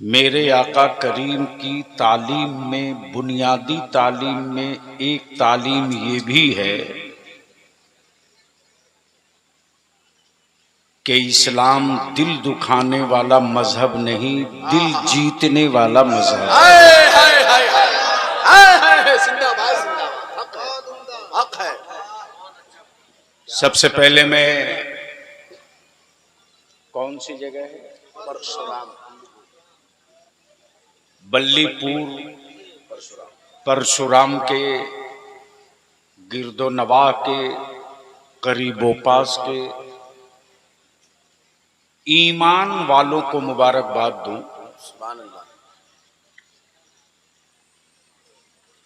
मेरे आका करीम की तालीम में, बुनियादी तालीम में एक तालीम ये भी है कि इस्लाम दिल दुखाने वाला मजहब नहीं, दिल जीतने वाला मजहब है। सबसे पहले मैं कौन सी जगह है, परशुराम, बल्लीपुर परशुराम के गिरदो नवाह के करीबो पास के ईमान वालों को मुबारकबाद दूं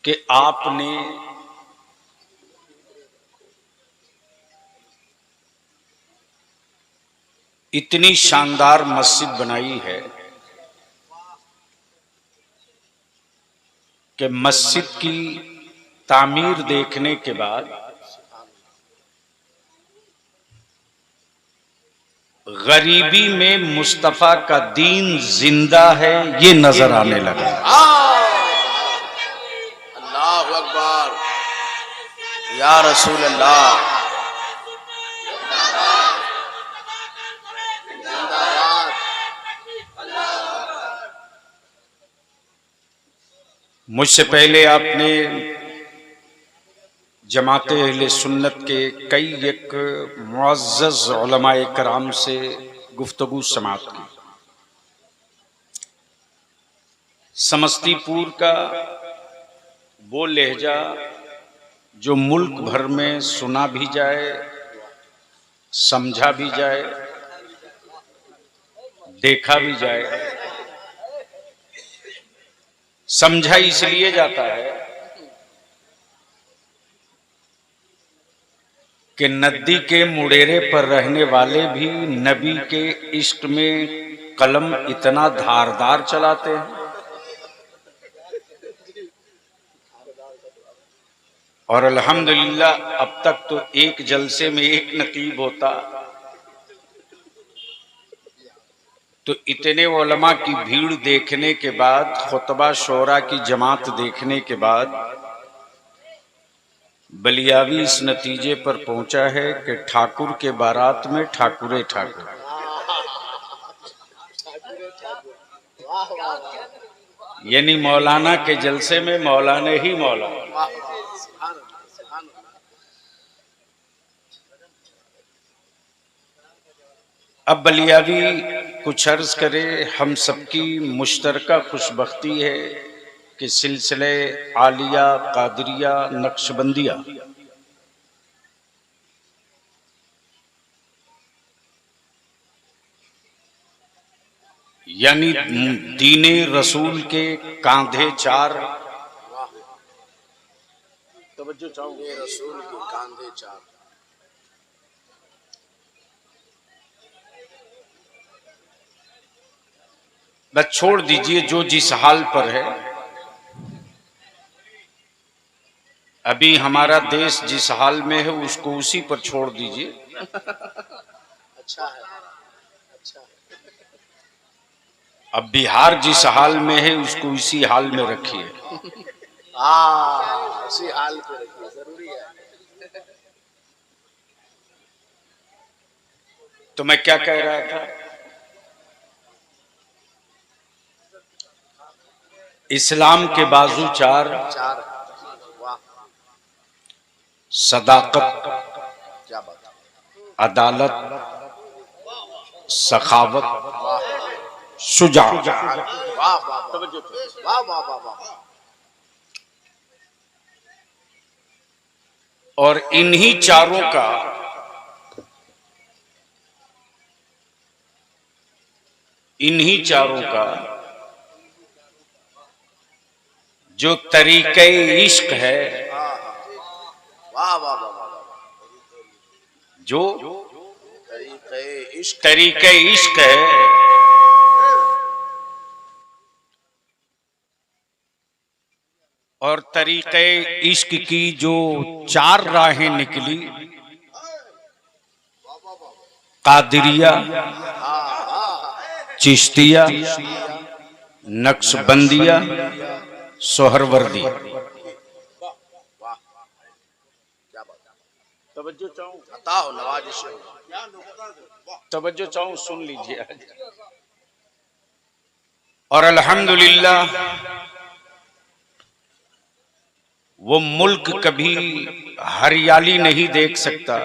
कि आपने इतनी शानदार मस्जिद बनाई है कि मस्जिद की तामीर देखने के बाद गरीबी में मुस्तफा का दीन जिंदा है ये नजर आने लगा। अल्लाहु अकबर, या रसूल अल्लाह। मुझसे पहले आपने जमाते अहले सुन्नत के कई एक मुअज़्ज़ज़ उलमाए कराम से गुफ्तगू समाअत की। समस्तीपुर का वो लहजा जो मुल्क भर में सुना भी जाए, समझा भी जाए, देखा भी जाए। समझा इसलिए जाता है कि नदी के मुडेरे पर रहने वाले भी नबी के इश्क में कलम इतना धारदार चलाते हैं, और अल्हम्दुलिल्लाह अब तक तो एक जलसे में एक नकीब होता, तो इतने उलमा की भीड़ देखने के बाद, खुतबा शोरा की जमात देखने के बाद बलियावी इस नतीजे पर पहुंचा है कि ठाकुर के बारात में ठाकुरे ठाकुर, यानी मौलाना के जलसे में मौलाना ही मौलाना। अब बलियावी कुछ अर्ज करे, हम सबकी मुश्तरका खुशबख्ती है कि सिलसिले आलिया, कादरिया, नक्शबंदिया यानी दीने रसूल के कांधे चार, तवज्जो चाहोगे, रसूल के कांधे चार। बस छोड़ दीजिए जो जिस हाल पर है। अभी हमारा देश जिस हाल में है उसको उसी पर छोड़ दीजिए। अच्छा है, अच्छा है। अब बिहार जिस हाल में है उसको इसी हाल में रखिए। उसी हाल पे रखिए, जरूरी है। तो मैं क्या कह रहा था, इस्लाम के बाजू चार, सदाकत, अदालत, सखावत, शुजा। और इन्हीं चारों का जो तरीके इश्क है, जो तरीके इश्क है, और तरीके इश्क की जो चार राहें निकली, कादरिया, चिश्तिया, नक्शबंदिया, सोहरवर्दी। वाह, क्या बात। तवज्जो चाहूं, अता हो, नवाजिश हो। तवज्जो चाहूं, सुन लीजिए आज। और अल्हम्दुलिल्लाह वो मुल्क कभी हरियाली नहीं देख सकता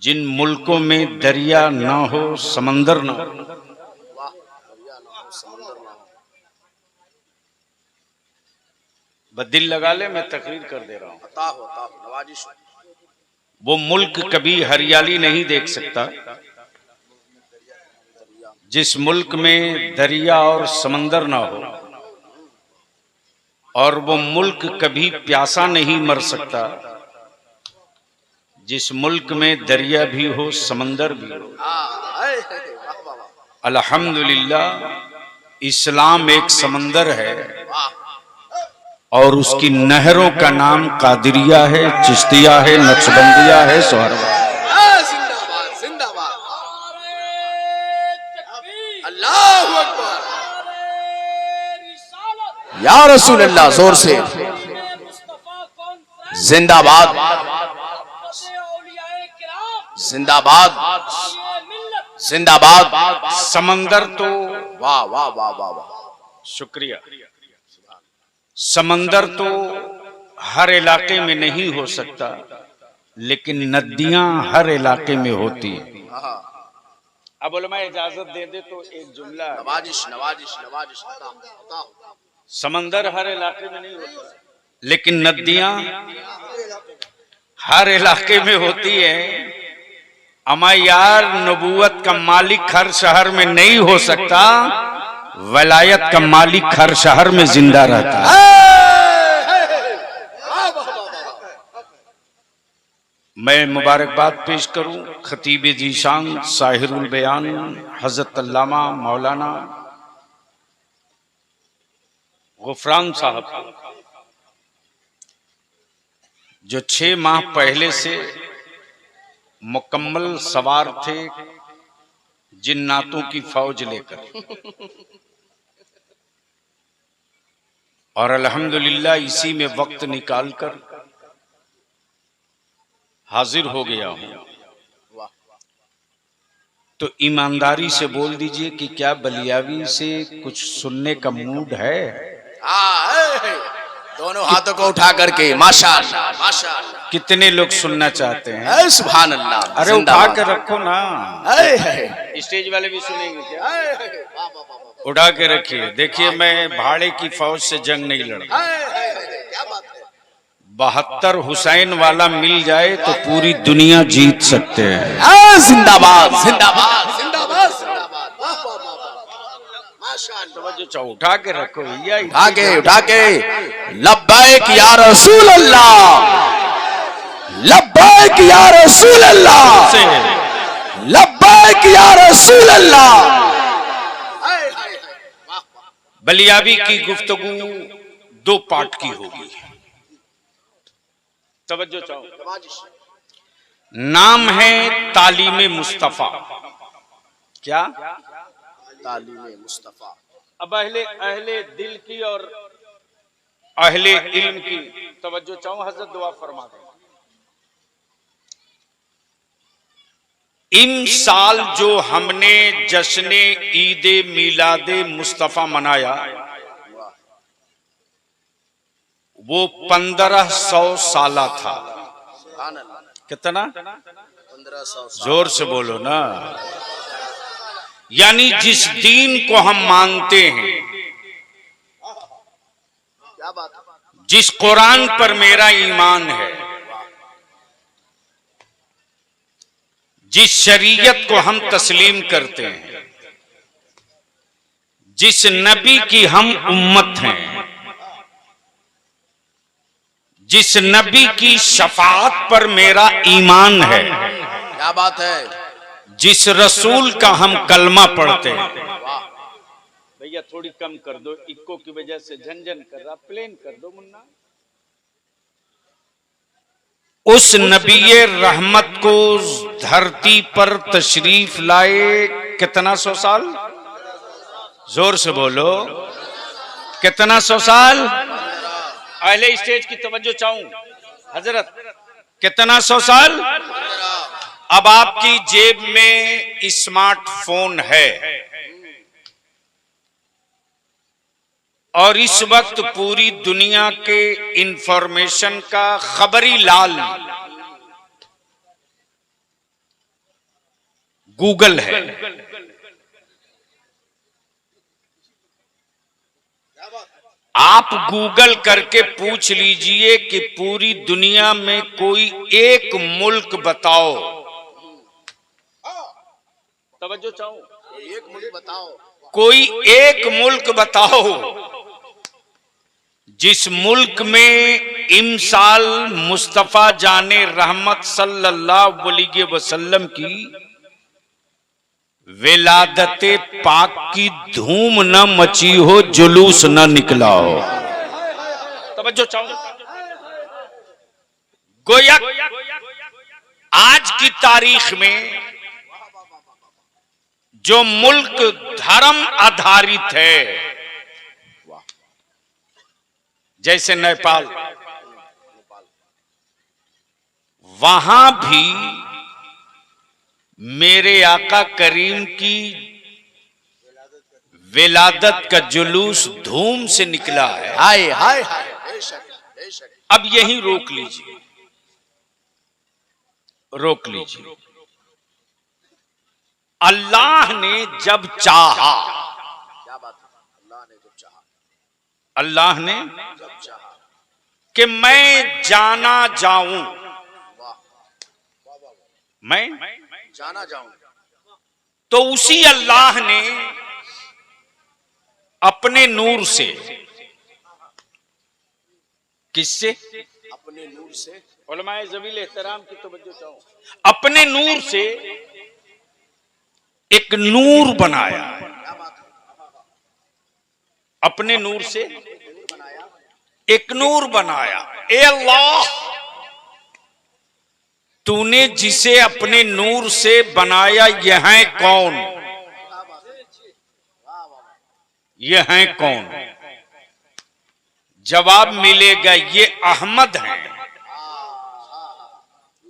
जिन मुल्कों में दरिया ना हो, समंदर ना हो। वाह, दरिया ना हो, समंदर ना हो। बस दिल लगा ले, मैं तकरीर कर दे रहा हूं। अता हो, नवाजिश हो। वो मुल्क कभी हरियाली नहीं देख सकता जिस मुल्क में दरिया और समंदर ना हो, और वो मुल्क कभी प्यासा नहीं मर सकता जिस मुल्क में दरिया भी हो, समंदर भी हो। अल्हम्दुलिल्लाह इस्लाम एक समंदर है और उसकी नहरों का नाम कादिरिया है, चिश्तिया है, नक्शबंदिया है, सोहरवर्दी। जिंदाबाद, जिंदाबाद। अल्लाहु अकबर। या रसूल अल्लाह, जोर से जिंदाबाद, जिंदाबाद, जिंदाबाद। समंदर तो, वाह वाह वाह वाह वाह, शुक्रिया। समंदर तो हर इलाके में नहीं हो सकता, लेकिन नदियां हर इलाके में होती हैं। अब उलमा इजाजत दे दे तो एक जुमला, नवाजिश नवाजिश नवाजिश। अता हो। समंदर हर इलाके में नहीं होता, लेकिन नदियां हर इलाके में होती है। अमा यार, नबूवत का मालिक हर शहर में नहीं हो सकता, वलायत का मालिक हर शहर में जिंदा रहता है। मैं मुबारकबाद पेश करूं खतीब जीशान साहिरुल बयान हजरत अल्लामा मौलाना गुफरान साहब, जो 6 माह पहले से मुकम्मल सवार थे जिन्नातों की फौज लेकर, और अल्हम्दुलिल्लाह इसी में वक्त निकालकर हाजिर हो गया हूं। तो ईमानदारी से बोल दीजिए कि क्या बलियावी से कुछ सुनने का मूड है? दोनों हाथों को उठा करके माशाअल्लाह, माशाअल्लाह। कितने लोग सुनना चाहते हैं? सुभान अल्लाह। अरे उठा के रखो ना, स्टेज वाले भी सुनेंगे क्या? उठा के रखिए। देखिए, मैं भाड़े की फौज से जंग नहीं लड़ता। क्या बात है। 72 हुसैन वाला मिल जाए तो पूरी दुनिया जीत सकते हैं। जिंदाबाद, जिंदाबाद, जिंदाबाद, जिंदाबाद। माशाअल्लाह। उठा के रखो भैया, उठा के, उठा के। लब्बैक या रसूल अल्लाह, लब्बैक या रसूल अल्लाह, लब्बैक या रसूल अल्लाह। बलियावी की गुफ्तगू 2 पार्ट की होगी। तवज्जो चाहो। नाम है तालीम मुस्तफा। क्या? तालीम मुस्तफा। अब अहले दिल की और अहले इल्म की तवज्जो चाहो, हजरत दुआ फरमा दें। इन साल जो हमने जश्ने ईद मिलादे मुस्तफा मनाया, वो 1500 साला था। कितना? 1500। जोर से बोलो ना। यानी जिस दीन को हम मानते हैं, क्या बात, जिस कुरान पर मेरा ईमान है, जिस शरीयत को हम तस्लीम करते हैं, जिस नबी की हम उम्मत हैं, जिस नबी की शफाअत पर मेरा ईमान है, क्या बात है, जिस रसूल का हम कलमा पढ़ते हैं। भैया थोड़ी कम कर दो, इक्को की वजह से झंझन कर रहा, प्लेन कर दो मुन्ना। उस नबी रहमत को धरती पर तशरीफ लाए कितना 100 साल? जोर से बोलो। कितना 100 साल? अहले स्टेज की तवज्जो चाहूं हजरत, कितना 100 साल? अब आपकी जेब में स्मार्टफोन है और इस वक्त पूरी दुनिया के इंफॉर्मेशन का खबरी लाल गूगल है। आप गूगल करके पूछ लीजिए कि पूरी दुनिया में कोई एक मुल्क बताओ, तवज्जो चाहूं, एक मुल्क बताओ, कोई एक मुल्क बताओ जिस मुल्क में इमसाल मुस्तफा जाने रहमत सल्लल्लाहु अलैहि वसल्लम की विलादते पाक की धूम न मची हो, जुलूस न निकला हो। तवज्जो चाहूं, गोया आज की तारीख में जो मुल्क धर्म आधारित है, जैसे नेपाल, वहां भी मेरे आका करीम की विलादत का जुलूस धूम से निकला है। हाय हाय हाय, बेशक बेशक। अब यहीं रोक लीजिए, रोक लीजिए। अल्लाह ने जब चाहा, क्या बात है, अल्लाह ने जब चाहा, अल्लाह ने जब चाहा कि मैं जाना जाऊं, मैं जाना जाऊं, तो उसी अल्लाह ने अपने नूर से, किससे? अपने नूर से, उलमाए ज़वील एहतराम की तवज्जो चाहूं, अपने नूर से एक नूर बनाया, क्या बात है, अपने नूर से बनाया, एक नूर बनाया। ए अल्लाह, तूने जिसे अपने नूर से बनाया, यह है कौन? ये हैं कौन? जवाब मिलेगा ये अहमद हैं,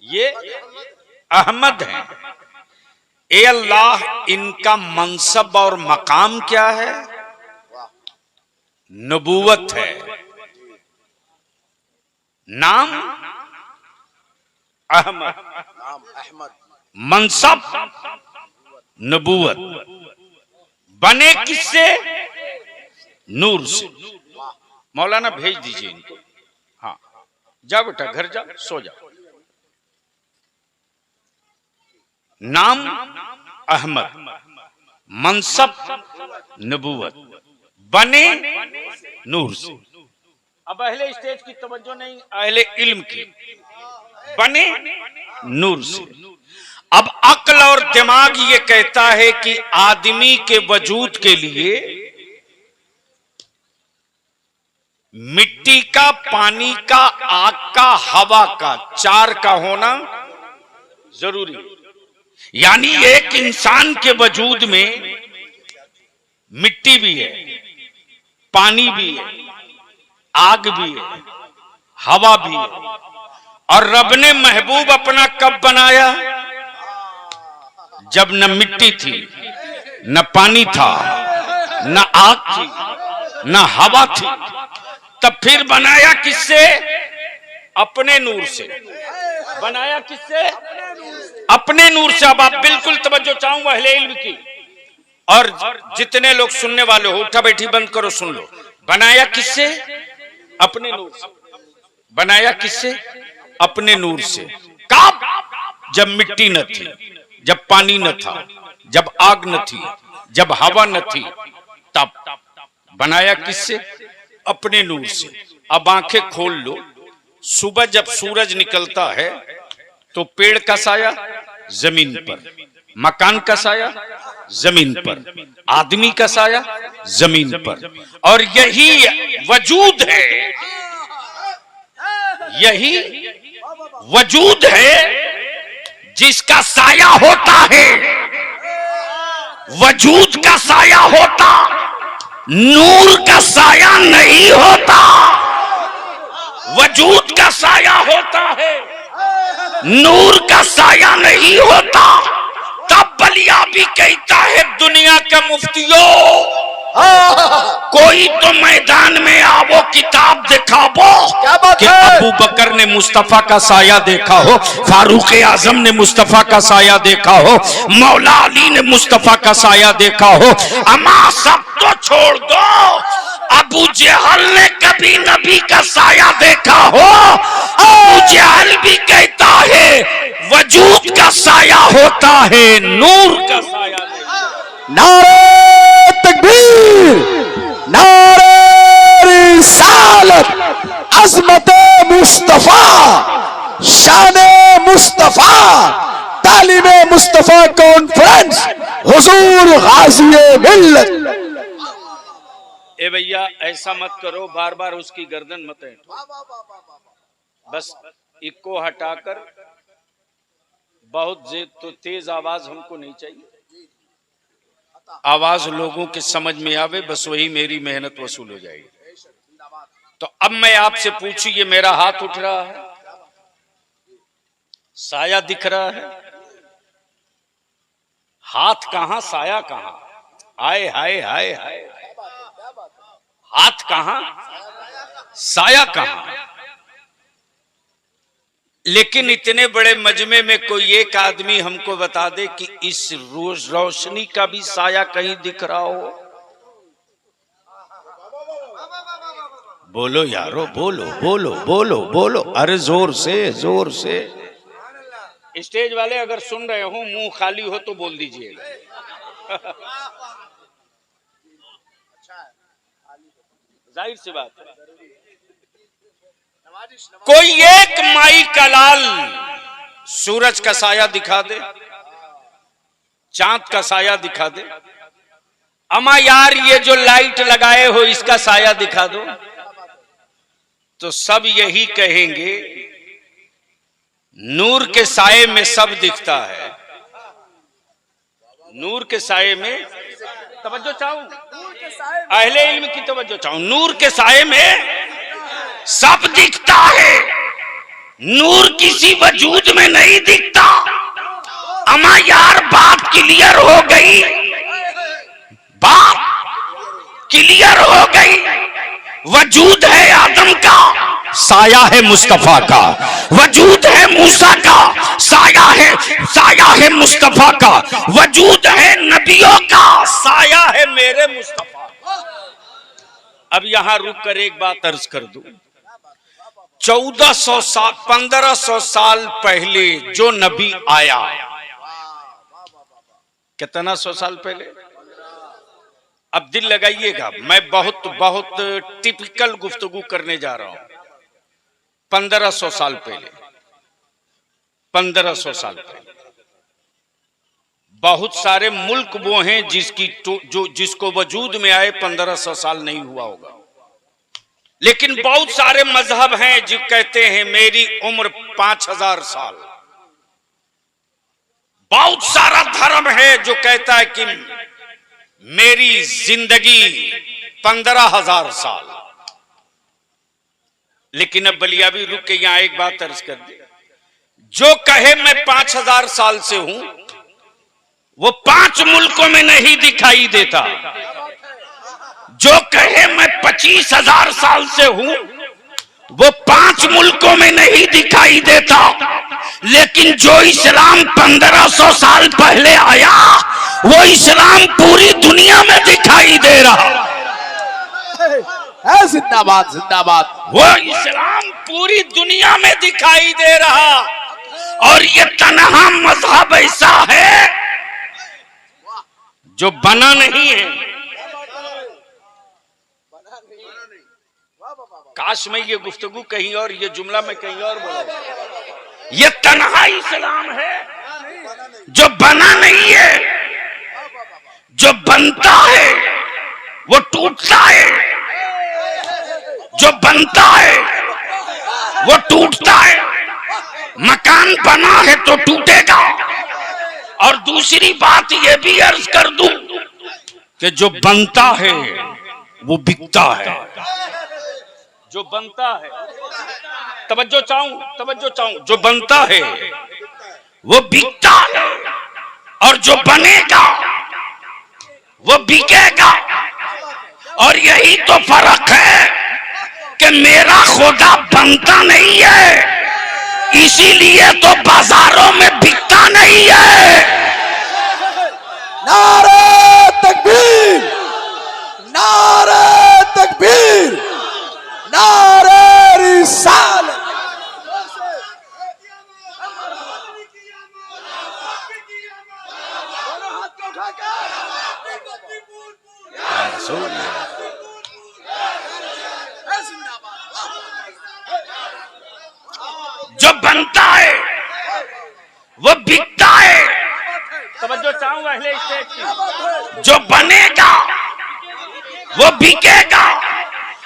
ये अहमद हैं। ए अल्लाह, इनका मनसब और मकाम क्या है? नबूवत है। नाम अहमद, नाम अहमद, मनसब नबूवत। बने किससे? नूर से। मौलाना भेज दीजिए इनको। हाँ, जा बेटा, घर जा, सो जा। नाम अहमद, मनसब नबूवत, बने नूर से। अब अहले स्टेज की तवज्जो नहीं, अहले इल्म की। बने नूर से। अब अक्ल और दिमाग ये कहता है कि आदमी के वजूद के लिए मिट्टी का, पानी का, आग का, हवा का, चार का होना जरूरी। यानी एक इंसान के वजूद में मिट्टी भी है, पानी भी है, आग भी है, हवा भी है। और रब ने महबूब अपना कब बनाया? जब न मिट्टी थी, न पानी था, न आग थी, न हवा थी। तब फिर बनाया किससे? अपने नूर से। बनाया किससे? अपने नूर से। अब आप बिल्कुल तवज्जो चाहूंगा अहले इल्म की, और जितने लोग सुनने वाले हो, उठा बैठी बंद करो, सुन लो। बनाया किससे? अपने नूर से। बनाया किससे? अपने नूर से। कब? जब मिट्टी न थी, जब पानी न था, जब आग न थी, जब हवा न थी, तब बनाया किससे? अपने नूर से। अब आंखें खोल लो, सुबह जब सूरज निकलता है तो पेड़ का साया जमीन पर, मकान का साया जमीन पर, आदमी का साया जमीन पर। और यही वजूद है, यही वजूद है जिसका साया होता है, वजूद का साया होता नूर का साया नहीं होता, वजूद का साया होता है। नूर का साया नहीं होता। तब बलिया भी कहता है दुनिया के मुफ्तियों, कोई तो मैदान में आवो, किताब दिखावो। क्या बात कि है? अबू बकर ने मुस्तफा का साया देखा हो, फारूक आजम ने मुस्तफा का साया देखा हो, मौला अली ने मुस्तफा का साया देखा हो। अमा सब तो छोड़ दो, अबू जहल ने कभी नबी का साया देखा हो? अबू जहल भी कहता है वजूद का साया होता है, नूर का साया नहीं। नारे तकबीर, नारे रिसालत, अज़मत मुस्तफा, शान मुस्तफा, तालीम मुस्तफा कॉन्फ्रेंस, हुजूर गाज़ी मिल्लत। ए भैया ऐसा मत करो, बार बार उसकी गर्दन मत ऐंठो, बस इको हटाकर बहुत तो तेज आवाज हमको नहीं चाहिए, आवाज लोगों के समझ में आवे, बस वही मेरी मेहनत वसूल हो जाएगी। तो अब मैं आपसे पूछूं, ये मेरा हाथ उठ रहा है, साया दिख रहा है, हाथ कहां साया कहां? हाय हाय हाय हाय, हाथ कहां साया कहां? लेकिन इतने बड़े मजमे में कोई एक आदमी हमको बता दे कि इस रोज रोशनी का भी साया कहीं दिख रहा हो। बोलो यारो, बोलो बोलो बोलो बोलो, अरे जोर से जोर से। स्टेज वाले अगर सुन रहे हो, मुंह खाली हो तो बोल दीजिएगा। जाहिर सी बात है, कोई एक माई का लाल सूरज का साया दिखा दे, चांद का साया दिखा दे, अमा यार ये जो लाइट लगाए हो इसका साया दिखा दो, तो सब यही कहेंगे नूर के साये में सब दिखता है। नूर के साये में तवज्जो चाहूं, अहले इल्म की तवज्जो चाहूं, नूर के साये में सब दिखता है, नूर किसी वजूद में नहीं दिखता। अमा यार बात क्लियर हो गई, बात क्लियर हो गई। वजूद है आदम का, साया है मुस्तफा का। वजूद है मूसा का, साया है मुस्तफा का। वजूद है नबियों का, साया है मेरे मुस्तफा। अब यहां रुक कर एक बात अर्ज कर दूं, 1400 साल 1500 साल पहले जो नबी आया, कितना 100 साल पहले, अब दिल लगाइएगा, मैं बहुत बहुत टिपिकल गुफ्तगू करने जा रहा हूं। 1500 साल पहले, 1500 साल पहले बहुत सारे मुल्क वो हैं जिसको वजूद में आए 1500 साल नहीं हुआ होगा, लेकिन बहुत सारे मजहब हैं जो कहते हैं मेरी उम्र 5000 साल। बहुत सारा धर्म है जो कहता है कि मेरी जिंदगी 15,000 साल। लेकिन अब बलियाबी रुक के यहां एक बात अर्ज कर दे, जो कहे मैं 5000 साल से हूं वो 5 मुल्कों में नहीं दिखाई देता। जो कहे मैं 25,000 साल से हूं वो 5 मुल्कों में नहीं दिखाई देता। लेकिन जो इस्लाम 1500 साल पहले आया वो इस्लाम पूरी दुनिया में दिखाई दे रहा है। जिंदाबाद जिंदाबाद। वो इस्लाम पूरी दुनिया में दिखाई दे रहा, और ये तन्हा मजहब ऐसा है जो बना नहीं है। काश मैं ये गुफ्तगू कहीं और, ये जुमला मैं कहीं और बोला। ये तन्हा इस्लाम है जो बना नहीं है। जो बनता है वो टूटता है, जो बनता है वो टूटता है। मकान बना है तो टूटेगा। और दूसरी बात ये भी अर्ज कर दूं कि जो बनता है वो बिकता है। जो बनता है, तवज्जो चाहूं, जो बनता है वो बिकता है, और जो बनेगा वो बिकेगा। और यही तो फर्क है कि मेरा खुदा बनता नहीं है, इसीलिए तो बाजारों में बिकता नहीं है। नारे तकबीर, नारे तकबीर, नारे रिसालत। जो बनता है वो बिकता है। तवज्जो चाहूंगा अहले स्टेज की। जो बनेगा वो बिकेगा,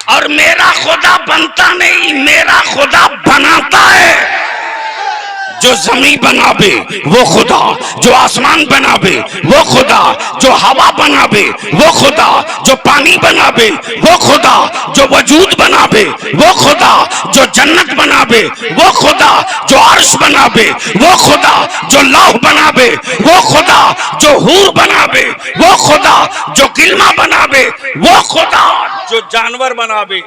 और मेरा खुदा बनता नहीं, मेरा खुदा बनाता है। जो जमीन बनावे वो खुदा, जो आसमान बनावे वो खुदा, जो हवा बनावे वो खुदा, जो पानी बनावे वो खुदा, जो वजूद बनावे वो खुदा, जो जन्नत बनावे वो खुदा, जो अर्श बनावे वो खुदा, जो लौह बनावे वो खुदा, जो हूर बनावे वो खुदा, जो गिलमा बनावे वो खुदा, जो जानवर बनावे।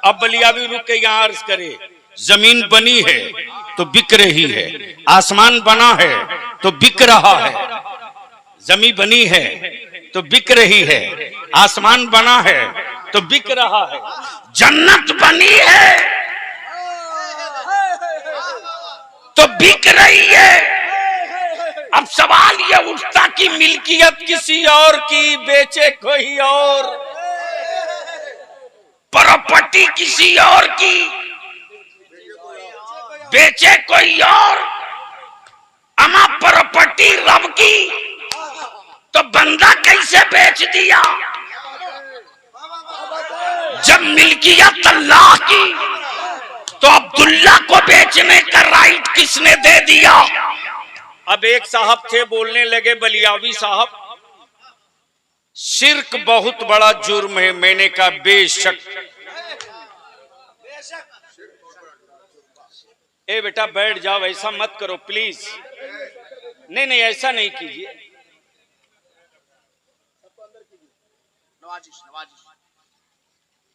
अब बलियावी रुक के यहां अर्ज करे, जमीन बनी है तो बिक रही है, आसमान बना है तो बिक रहा है। जमीन बनी है तो बिक रही है, आसमान बना है तो बिक रहा है, जन्नत बनी है तो बिक रही है। अब सवाल यह उठता कि मिल्कियत किसी और की, बेचे कोई और, प्रॉपर्टी किसी और की, बेचे कोई और, अमा प्रॉपर्टी रब की, तो बंदा कैसे बेच दिया? जब मिल्कियत अल्लाह की, तो अब्दुल्ला को बेचने का राइट किसने दे दिया? अब एक साहब थे, बोलने लगे, बलियावी साहब, शिर्क बहुत बड़ा जुर्म है। मैंने कहा बेशक। ए बेटा बैठ जाओ, ऐसा मत करो प्लीज। नहीं ऐसा नहीं कीजिए।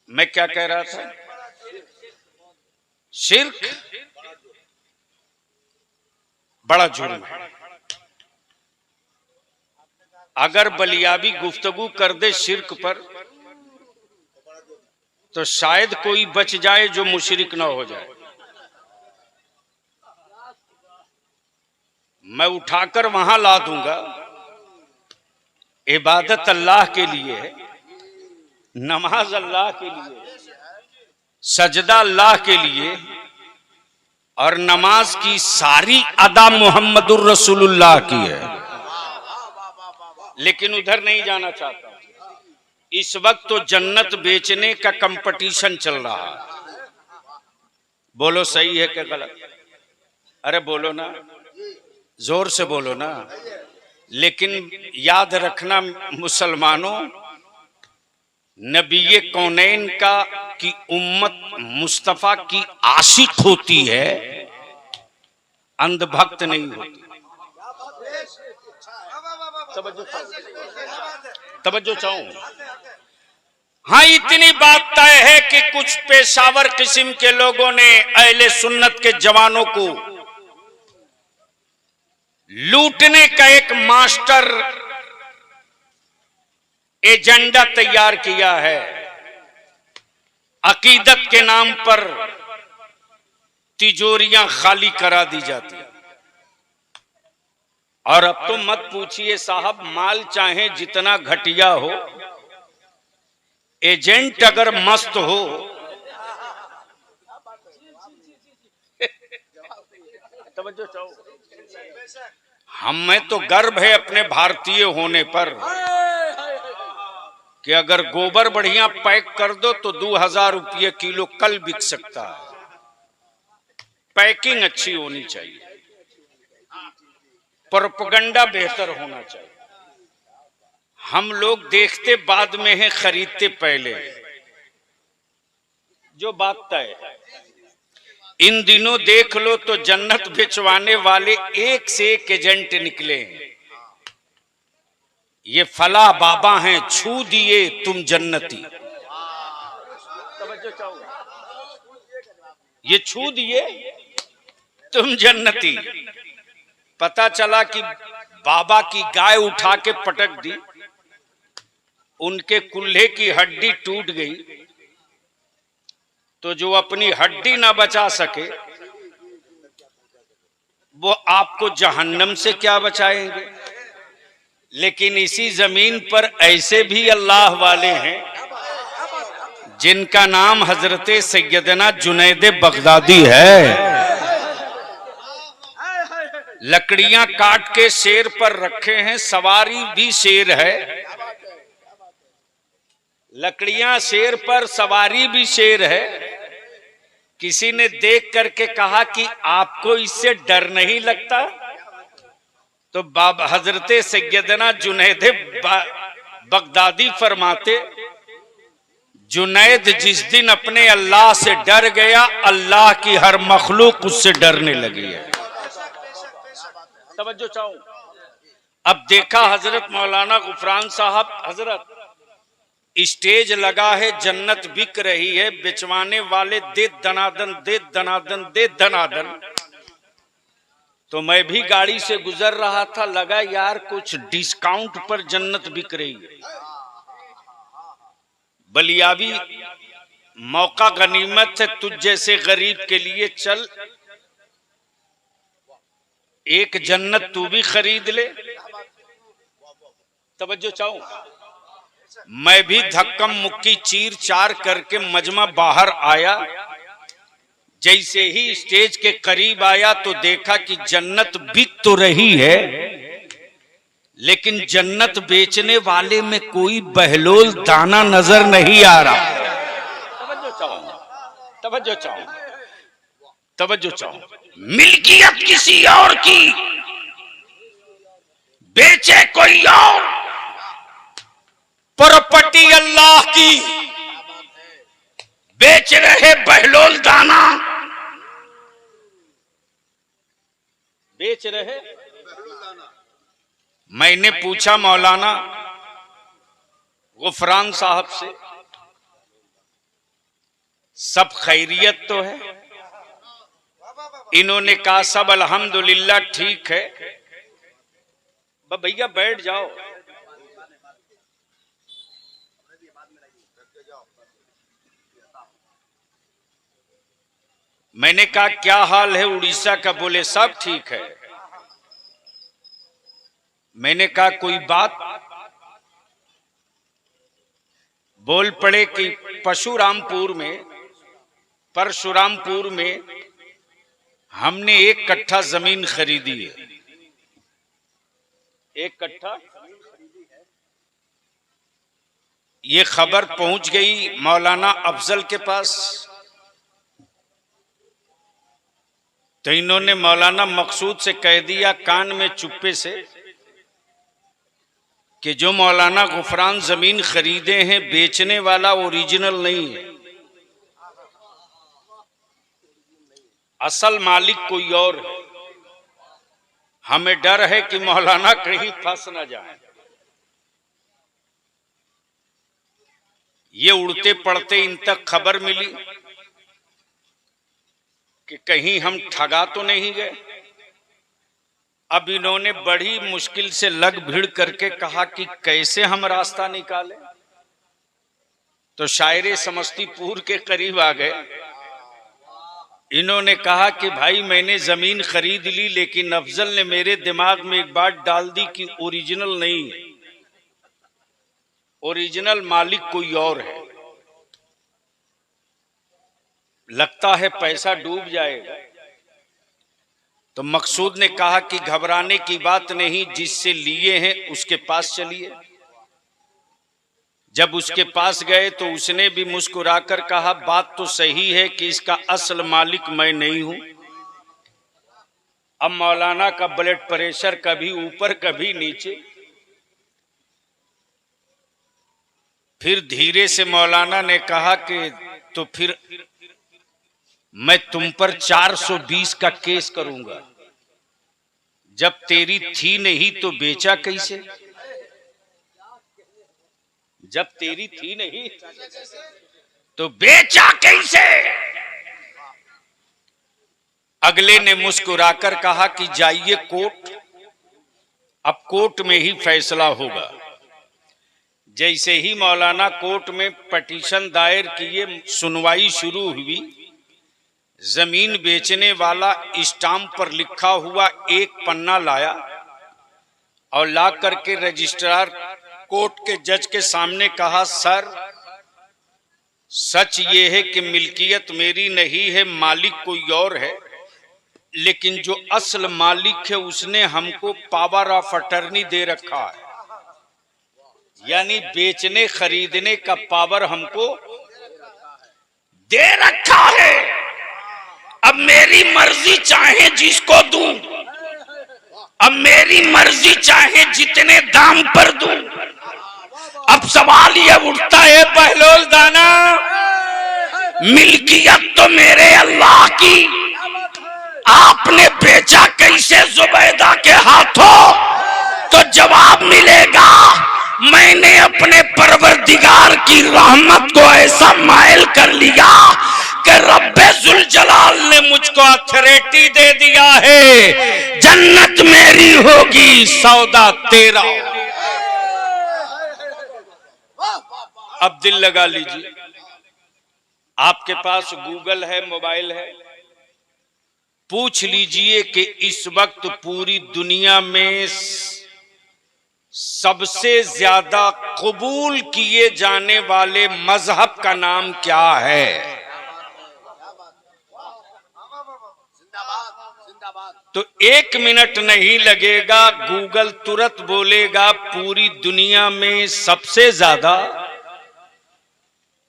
मैं क्या कह रहा था? शिर्क बड़ा जुर्म है। अगर बलियाबी गुफ्तगू कर दे शिर्क पर, तो शायद कोई बच जाए जो मुशरिक ना हो जाए। मैं उठाकर वहां ला दूंगा। इबादत अल्लाह के लिए है, नमाज अल्लाह के लिए, सजदा अल्लाह के लिए, और नमाज की सारी अदा मोहम्मदुर रसूलुल्लाह की है। लेकिन उधर नहीं जाना चाहता। इस वक्त तो जन्नत बेचने का कंपटीशन चल रहा है। बोलो सही है क्या गलत? अरे बोलो ना, जोर से बोलो ना। लेकिन याद रखना मुसलमानों, नबी कौनैन का की उम्मत मुस्तफा की आशिक होती है, अंधभक्त नहीं होती। तवज्जो चाहूं। हाँ, इतनी बात तय है कि कुछ पेशावर किस्म के लोगों ने अहले सुन्नत के जवानों को लूटने का एक मास्टर एजेंडा तैयार किया है। अकीदत के नाम पर तिजोरियां खाली करा दी जाती है। और अब तो मत पूछिए साहब, माल चाहे जितना घटिया हो, एजेंट अगर मस्त हो, तवज्जो चाहो, हमें तो गर्व है अपने भारतीय होने पर कि अगर गोबर बढ़िया पैक कर दो तो 2000 रुपये किलो कल बिक सकता है। पैकिंग अच्छी होनी चाहिए, प्रोपेगेंडा बेहतर होना चाहिए। हम लोग देखते बाद में हैं, खरीदते पहले। जो बात तय है, इन दिनों देख लो तो जन्नत बेचवाने वाले एक से एक एजेंट निकले हैं। ये फला बाबा हैं, छू दिए तुम जन्नती। ये छू दिए तुम जन्नती। पता चला कि बाबा की गाय उठा के पटक दी, उनके कुल्हे की हड्डी टूट गई, तो जो अपनी हड्डी ना बचा सके वो आपको जहन्नम से क्या बचाएंगे। लेकिन इसी जमीन पर ऐसे भी अल्लाह वाले हैं जिनका नाम हजरत सैयदना जुनैद बगदादी है। लकड़ियां काट के शेर पर रखे हैं, सवारी भी शेर है। लकड़ियां शेर पर, सवारी भी शेर है। किसी ने देख करके कहा कि आपको इससे डर नहीं लगता? तो बाबा हजरत सैयदना जुनैद बगदादी फरमाते, जुनैद जिस दिन अपने अल्लाह से डर गया, अल्लाह की हर मखलूक उससे डरने लगी है। तवज्जो चाहूं। अब देखा हजरत मौलाना गुफरान साहब, हजरत स्टेज लगा है, जन्नत बिक रही है, बेचवाने वाले दे दनादन दे दनादन दे दनादन। तो मैं भी गाड़ी से गुजर रहा था, लगा यार कुछ डिस्काउंट पर जन्नत बिक रही है। बलियाबी मौका गनीमत है तुझ जैसे गरीब के लिए, चल एक जन्नत तू भी खरीद ले। तवज्जो चाहूं। मैं भी धक्कम मुक्की चीर चार करके मजमा बाहर आया। जैसे ही स्टेज के करीब आया तो देखा कि जन्नत बिक तो रही है, लेकिन जन्नत बेचने वाले में कोई बहलोल दाना नजर नहीं आ रहा। तवज्जो चाहूं, तवज्जो चाहूं, तवज्जो चाहूं। मिल्कियत किसी और की, बेचे कोई और, प्रॉपर्टी अल्लाह की, बेच रहे बहलोल दाना, बेच रहे। मैंने पूछा मौलाना गुफरान साहब से, सब खैरियत तो है? इन्होंने कहा सब अल्हम्दुलिल्लाह ठीक है। भैया बैठ जाओ। मैंने कहा क्या हाल है उड़ीसा का? बोले सब ठीक है। मैंने कहा कोई बात? बोल पड़े कि परशुरामपुर में हमने 1 कट्ठा जमीन खरीदी है। 1 कट्ठा। ये खबर पहुंच गई मौलाना अफजल के पास, तो इन्होंने मौलाना मकसूद से कह दिया कान में चुप्पे से कि जो मौलाना गुफरान जमीन खरीदे हैं, बेचने वाला ओरिजिनल नहीं है, असल मालिक कोई और है। हमें डर है कि मौलाना कहीं फंस ना जाए। ये उड़ते पड़ते इन तक खबर मिली कि कहीं हम ठगा तो नहीं गए। अब इन्होंने बड़ी मुश्किल से लग भिड़ करके कहा कि कैसे हम रास्ता निकालें। तो शायरे समस्तीपुर के करीब आ गए। इन्होंने कहा कि भाई मैंने जमीन खरीद ली, लेकिन अफजल ने मेरे दिमाग में एक बात डाल दी कि ओरिजिनल नहीं है, ओरिजिनल मालिक कोई और है। लगता है पैसा डूब जाएगा। तो मकसूद ने कहा कि घबराने की बात नहीं, जिससे लिए हैं उसके पास चलिए। जब उसके पास गए तो उसने भी मुस्कुराकर कहा बात तो सही है कि इसका असल मालिक मैं नहीं हूं। अब मौलाना का ब्लड प्रेशर कभी ऊपर कभी नीचे। फिर धीरे से मौलाना ने कहा कि तो फिर मैं तुम पर 420 का केस करूंगा। जब तेरी थी नहीं तो बेचा कैसे? जब तेरी थी नहीं तो बेचा कैसे? अगले ने मुस्कुराकर कहा कि जाइए कोर्ट, अब कोर्ट में ही फैसला होगा। जैसे ही मौलाना कोर्ट में पटिशन दायर किए, सुनवाई शुरू हुई। जमीन बेचने वाला स्टाम्प पर लिखा हुआ एक पन्ना लाया और ला करके रजिस्ट्रार कोर्ट के जज के सामने कहा, सर सच ये है कि मिल्कियत मेरी नहीं है, मालिक कोई और है, लेकिन जो असल मालिक है उसने हमको पावर ऑफ अटर्नी दे रखा है, यानी बेचने खरीदने का पावर हमको दे रखा है। अब मेरी मर्जी चाहे जिसको दूं, अब मेरी मर्जी चाहे जितने दाम पर दूं। अब सवाल यह उठता है बहलोल दाना, मिल्कियत तो मेरे अल्लाह की, आपने बेचा कैसे जुबैदा के हाथों? तो जवाब मिलेगा, मैंने अपने परवरदिगार की रहमत को ऐसा मायल कर लिया कि रब्बे जुल जलाल ने मुझको अथॉरिटी दे दिया है, जन्नत मेरी होगी सौदा तेरा। अब दिल लगा लीजिए, आपके पास गूगल है, मोबाइल है, पूछ लीजिए कि इस वक्त पूरी दुनिया में सबसे ज्यादा कबूल किए जाने वाले मजहब का नाम क्या है? तो 1 मिनट नहीं लगेगा, गूगल तुरंत बोलेगा पूरी दुनिया में सबसे ज्यादा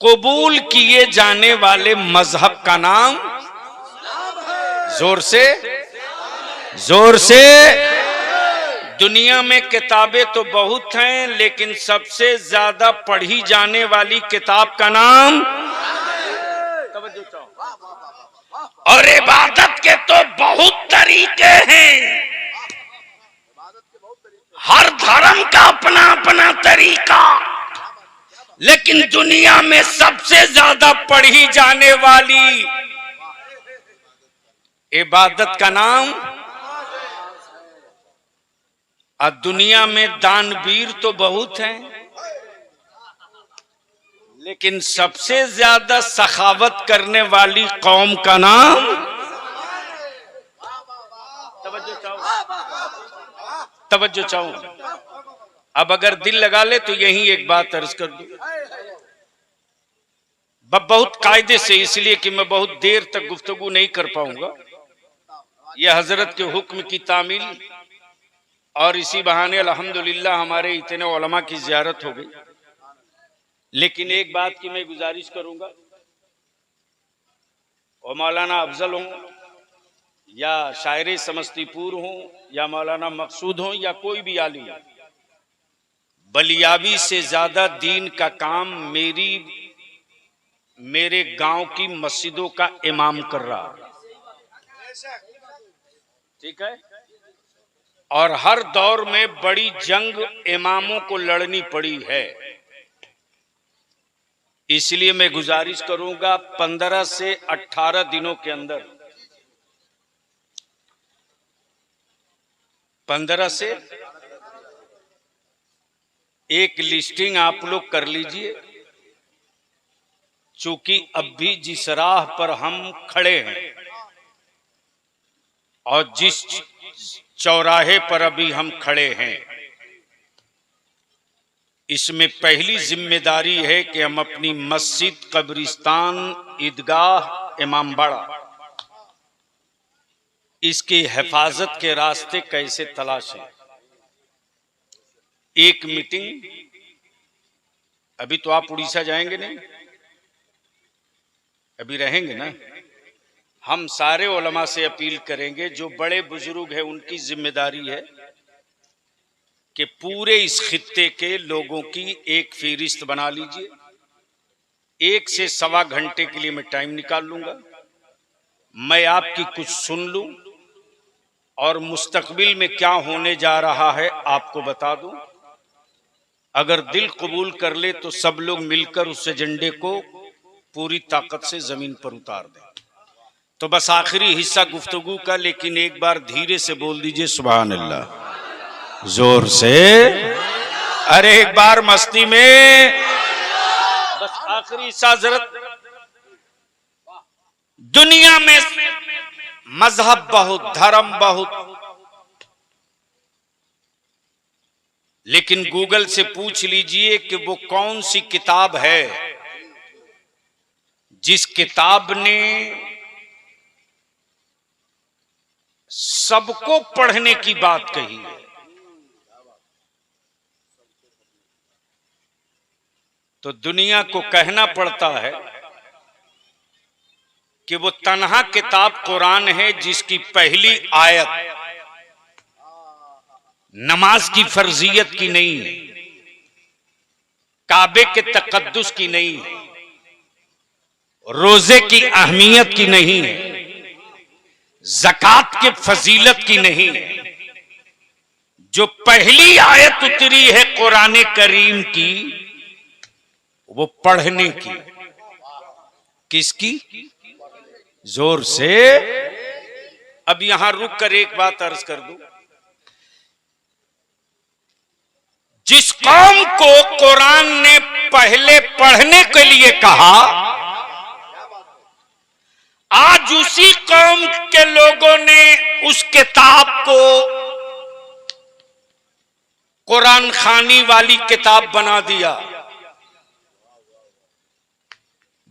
कबूल किए जाने वाले मजहब का नाम। जोर से, जोर से। दुनिया में किताबें तो बहुत हैं, लेकिन सबसे ज्यादा पढ़ी जाने वाली किताब का नाम। और इबादत के तो बहुत तरीके हैं, हर धर्म का अपना अपना तरीका, लेकिन दुनिया में सबसे ज्यादा पढ़ी जाने वाली इबादत का नाम। और दुनिया में दानवीर तो बहुत हैं, लेकिन सबसे ज्यादा सखावत करने वाली कौम का नाम। तवज्जो चाहूं। अब अगर दिल लगा ले तो यही एक बात अर्ज कर दूं, बहुत कायदे से, इसलिए कि मैं बहुत देर तक गुफ्तगू नहीं कर पाऊंगा। यह हजरत के हुक्म की तामील, और इसी बहाने अल्हम्दुलिल्लाह हमारे इतने उलमा की ज़ियारत हो गई। लेकिन एक बात की मैं गुजारिश करूंगा, और मौलाना अफजल हों या शायर समस्तीपुर हों या मौलाना मकसूद हों या कोई भी आलिम, बलियाबी से ज्यादा दीन का काम मेरे गांव की मस्जिदों का इमाम कर रहा। ठीक है। और हर दौर में बड़ी जंग इमामों को लड़नी पड़ी है। इसलिए मैं गुजारिश करूंगा 15 से 18 दिनों के अंदर, 15 से एक लिस्टिंग आप लोग कर लीजिए, चूंकि अब भी जिस राह पर हम खड़े हैं और जिस चौराहे पर अभी हम खड़े हैं, इसमें पहली जिम्मेदारी है कि हम अपनी मस्जिद, कब्रिस्तान, ईदगाह, इमामबाड़ा, इसकी हिफाजत के रास्ते कैसे तलाशें। एक मीटिंग, अभी तो आप उड़ीसा जाएंगे नहीं, अभी रहेंगे ना, हम सारे उलमा से अपील करेंगे, जो बड़े बुजुर्ग हैं उनकी जिम्मेदारी है कि पूरे इस खित्ते के लोगों की एक फहरिस्त बना लीजिए। 1 से सवा घंटे के लिए मैं टाइम निकाल लूंगा, मैं आपकी कुछ सुन लूं और मुस्तकबिल में क्या होने जा रहा है आपको बता दूं। अगर दिल कबूल कर ले तो सब लोग मिलकर उस एजेंडे को पूरी ताकत से जमीन पर उतार दें। तो बस आखिरी हिस्सा गुफ्तगू का, लेकिन एक बार धीरे से बोल दीजिए सुभान अल्लाह, जोर से, अरे एक बार मस्ती में। बस आखिरी हिस्सा हजरत। दुनिया में मजहब बहुत, धर्म बहुत, लेकिन गूगल से पूछ लीजिए कि वो कौन सी किताब है जिस किताब ने सबको पढ़ने की बात कही है। तो दुनिया को कहना पड़ता है कि वो तन्हा किताब कुरान है जिसकी पहली आयत नमाज की फर्जियत की नहीं है, काबे के तकद्दुस की नहीं है, रोजे की अहमियत की नहीं है, ज़कात के फजीलत की नहीं है। जो पहली आयत उतरी है कुरान करीम की, वो पढ़ने की। किसकी? जोर से। अब यहां रुक कर एक बात अर्ज कर दूं। जिस कौम को कुरान ने पहले पढ़ने के लिए कहा, आज उसी कौम के लोगों ने उस किताब को कुरान खानी वाली किताब बना दिया।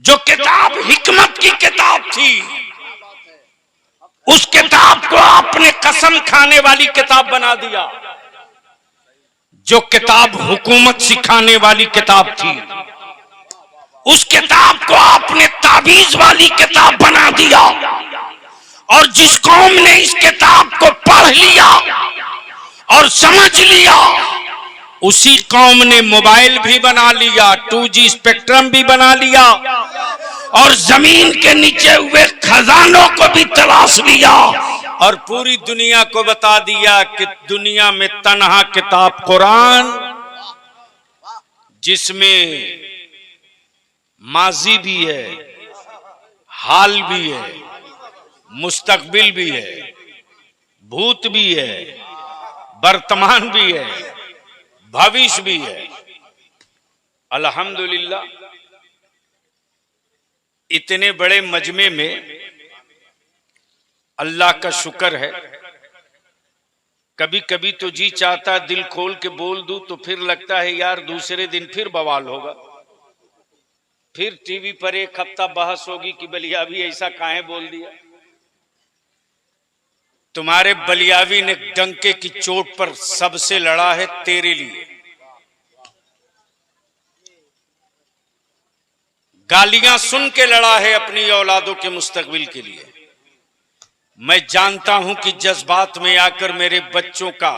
जो किताब हिकमत की किताब थी, उस किताब को आपने कसम खाने वाली किताब बना दिया। जो किताब हुकूमत सिखाने वाली किताब थी, उस किताब को आपने ताबीज वाली किताब बना दिया। और जिस कौम ने इस किताब को पढ़ लिया और समझ लिया, उसी कौम ने मोबाइल भी बना लिया, 2G स्पेक्ट्रम भी बना लिया और जमीन के नीचे हुए खजानों को भी तलाश लिया और पूरी दुनिया को बता दिया कि दुनिया में तन्हा किताब कुरान, जिसमें माजी भी है, हाल भी है, मुस्तकबिल भी है, भूत भी है, वर्तमान भी है, भविष्य भी है। अल्हम्दुलिल्लाह, इतने बड़े मजमे में अल्लाह का शुक्र है। कभी कभी तो जी चाहता दिल खोल के बोल दूं, तो फिर लगता है यार दूसरे दिन फिर बवाल होगा, फिर टीवी पर एक हफ्ता बहस होगी कि बलियावी ऐसा काहे बोल दिया। तुम्हारे बलियावी ने डंके की चोट पर सबसे लड़ा है तेरे लिए। गालियां सुन के लड़ा है अपनी औलादों के मुस्तकबिल के लिए। मैं जानता हूं कि जज्बात में आकर मेरे बच्चों का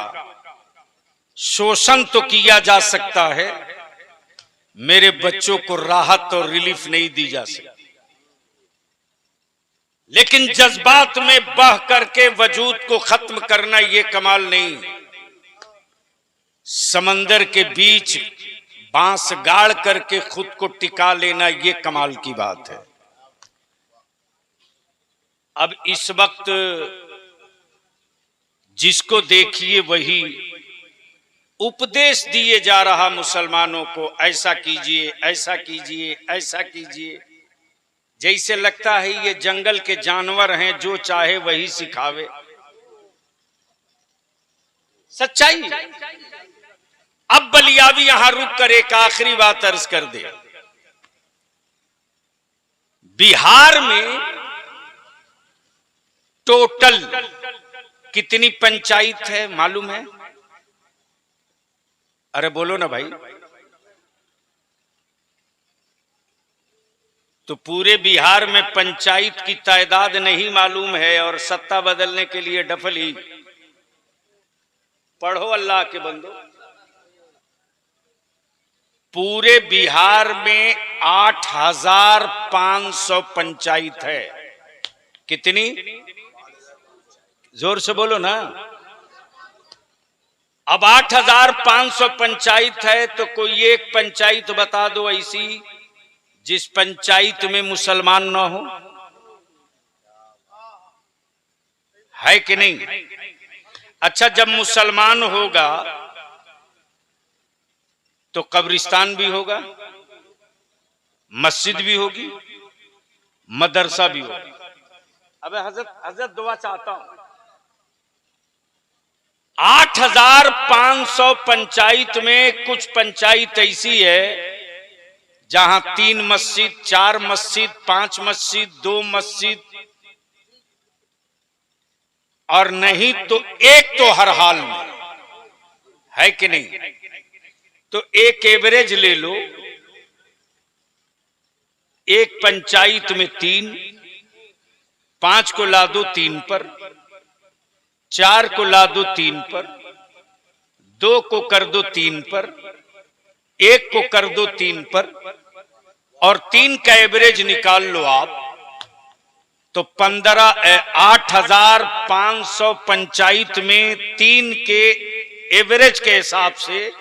शोषण तो किया जा सकता है, मेरे बच्चों को राहत और रिलीफ नहीं दी जा सकती, लेकिन जज्बात में बह करके वजूद को खत्म करना यह कमाल नहीं। समंदर के बीच बांस गाड़ करके खुद को टिका लेना यह कमाल की बात है। अब इस वक्त जिसको देखिए वही उपदेश दिए जा रहा मुसलमानों को, ऐसा कीजिए, ऐसा कीजिए, ऐसा कीजिए। जैसे लगता है ये जंगल के जानवर हैं, जो चाहे वही सिखावे। सच्चाई। अब बलियावी यहां रुक कर एक आखिरी बात अर्ज कर दे। बिहार में टोटल कितनी पंचायत है मालूम है? अरे बोलो ना भाई। तो पूरे बिहार में पंचायत की तादाद नहीं मालूम है और सत्ता बदलने के लिए डफल ही। पढ़ो अल्लाह के बंदो। पूरे बिहार में 8,500 पंचायत है। कितनी? जोर से बोलो ना। अब 8,500 पंचायत है तो कोई एक पंचायत बता दो ऐसी जिस पंचायत में मुसलमान ना हो, है कि नहीं? अच्छा, जब मुसलमान होगा तो कब्रिस्तान भी होगा, मस्जिद भी होगी, मदरसा भी होगा। अबे हजरत दुआ चाहता हूं। 8,500 पंचायत में कुछ पंचायत ऐसी है जहां 3 मस्जिद, 4 मस्जिद, 5 मस्जिद, 2 मस्जिद, और नहीं तो एक तो हर हाल में, है कि नहीं? तो एक एवरेज ले लो, एक पंचायत में 3, 5 को ला दो 3 पर, 4 को ला दो 3 पर, 2 को कर दो 3 पर, 1 को कर दो 3 पर, और 3 का एवरेज निकाल लो आप, तो 8,500 पंचायत में 3 के एवरेज के हिसाब से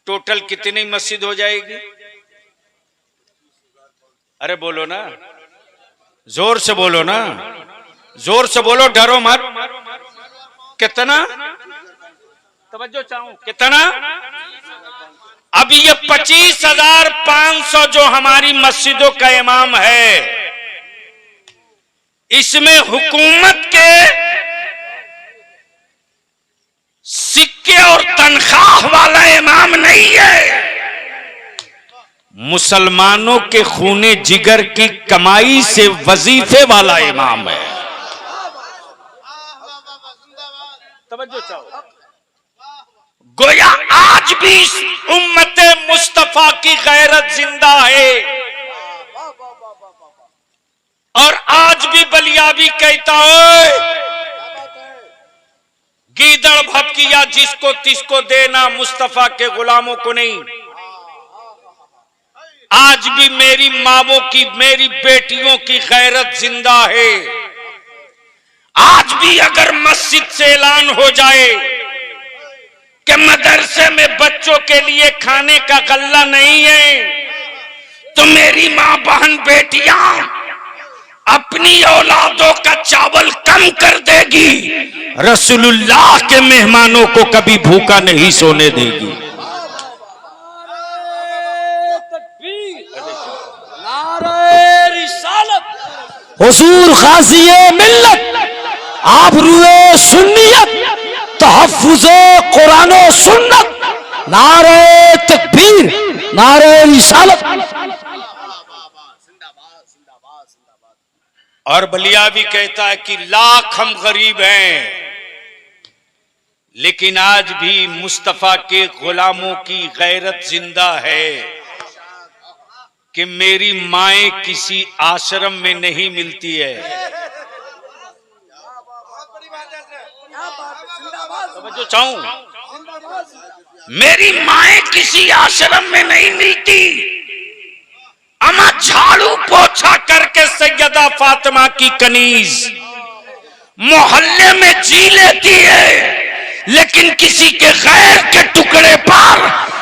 टोटल कितनी मस्जिद हो जाएगी? अरे बोलो ना, जोर से बोलो ना, जोर से बोलो, डरो मत। कितना? तवज्जो चाहूं, कितना? अब ये 25,500 जो हमारी मस्जिदों का इमाम है, इसमें हुकूमत के सिक्के और तनख्वाह वाला इमाम नहीं है, मुसलमानों के खूने जिगर की कमाई से वजीफे वाला इमाम है। तवज्जो चाहो। गोया आज भी उम्मते मुस्तफा की गैरत जिंदा है, और आज भी बलियाबी कहता है गीदड़ भपकिया जिसको तिसको देना, मुस्तफा के गुलामों को नहीं। आज भी मेरी मावों की, मेरी बेटियों की गैरत जिंदा है। आज भी अगर मस्जिद से ऐलान हो जाए कि मदरसे में बच्चों के लिए खाने का गल्ला नहीं है, तो मेरी मां बहन बेटियां अपनी औलादों का चावल कम कर देगी, रसूलुल्लाह के मेहमानों को कभी भूखा नहीं सोने देगी। हुजूर खासिए मिल्लत, आबरूए सुन्नियत, तहफ्फुज़े कुरान और सुन्नत, नारे तकबीर, नारे रिसालत। और बलिया भी कहता है कि लाख हम गरीब हैं, लेकिन आज भी मुस्तफा के गुलामों की गैरत जिंदा है कि मेरी माएं किसी आश्रम में नहीं मिलती है। जो चाहूं, मेरी माएं किसी आश्रम में नहीं मिलती। अमा झाड़ू पोछा करके सैयदा फातिमा की कनीज मोहल्ले में जी लेती है, लेकिन किसी के गैर के टुकड़े पर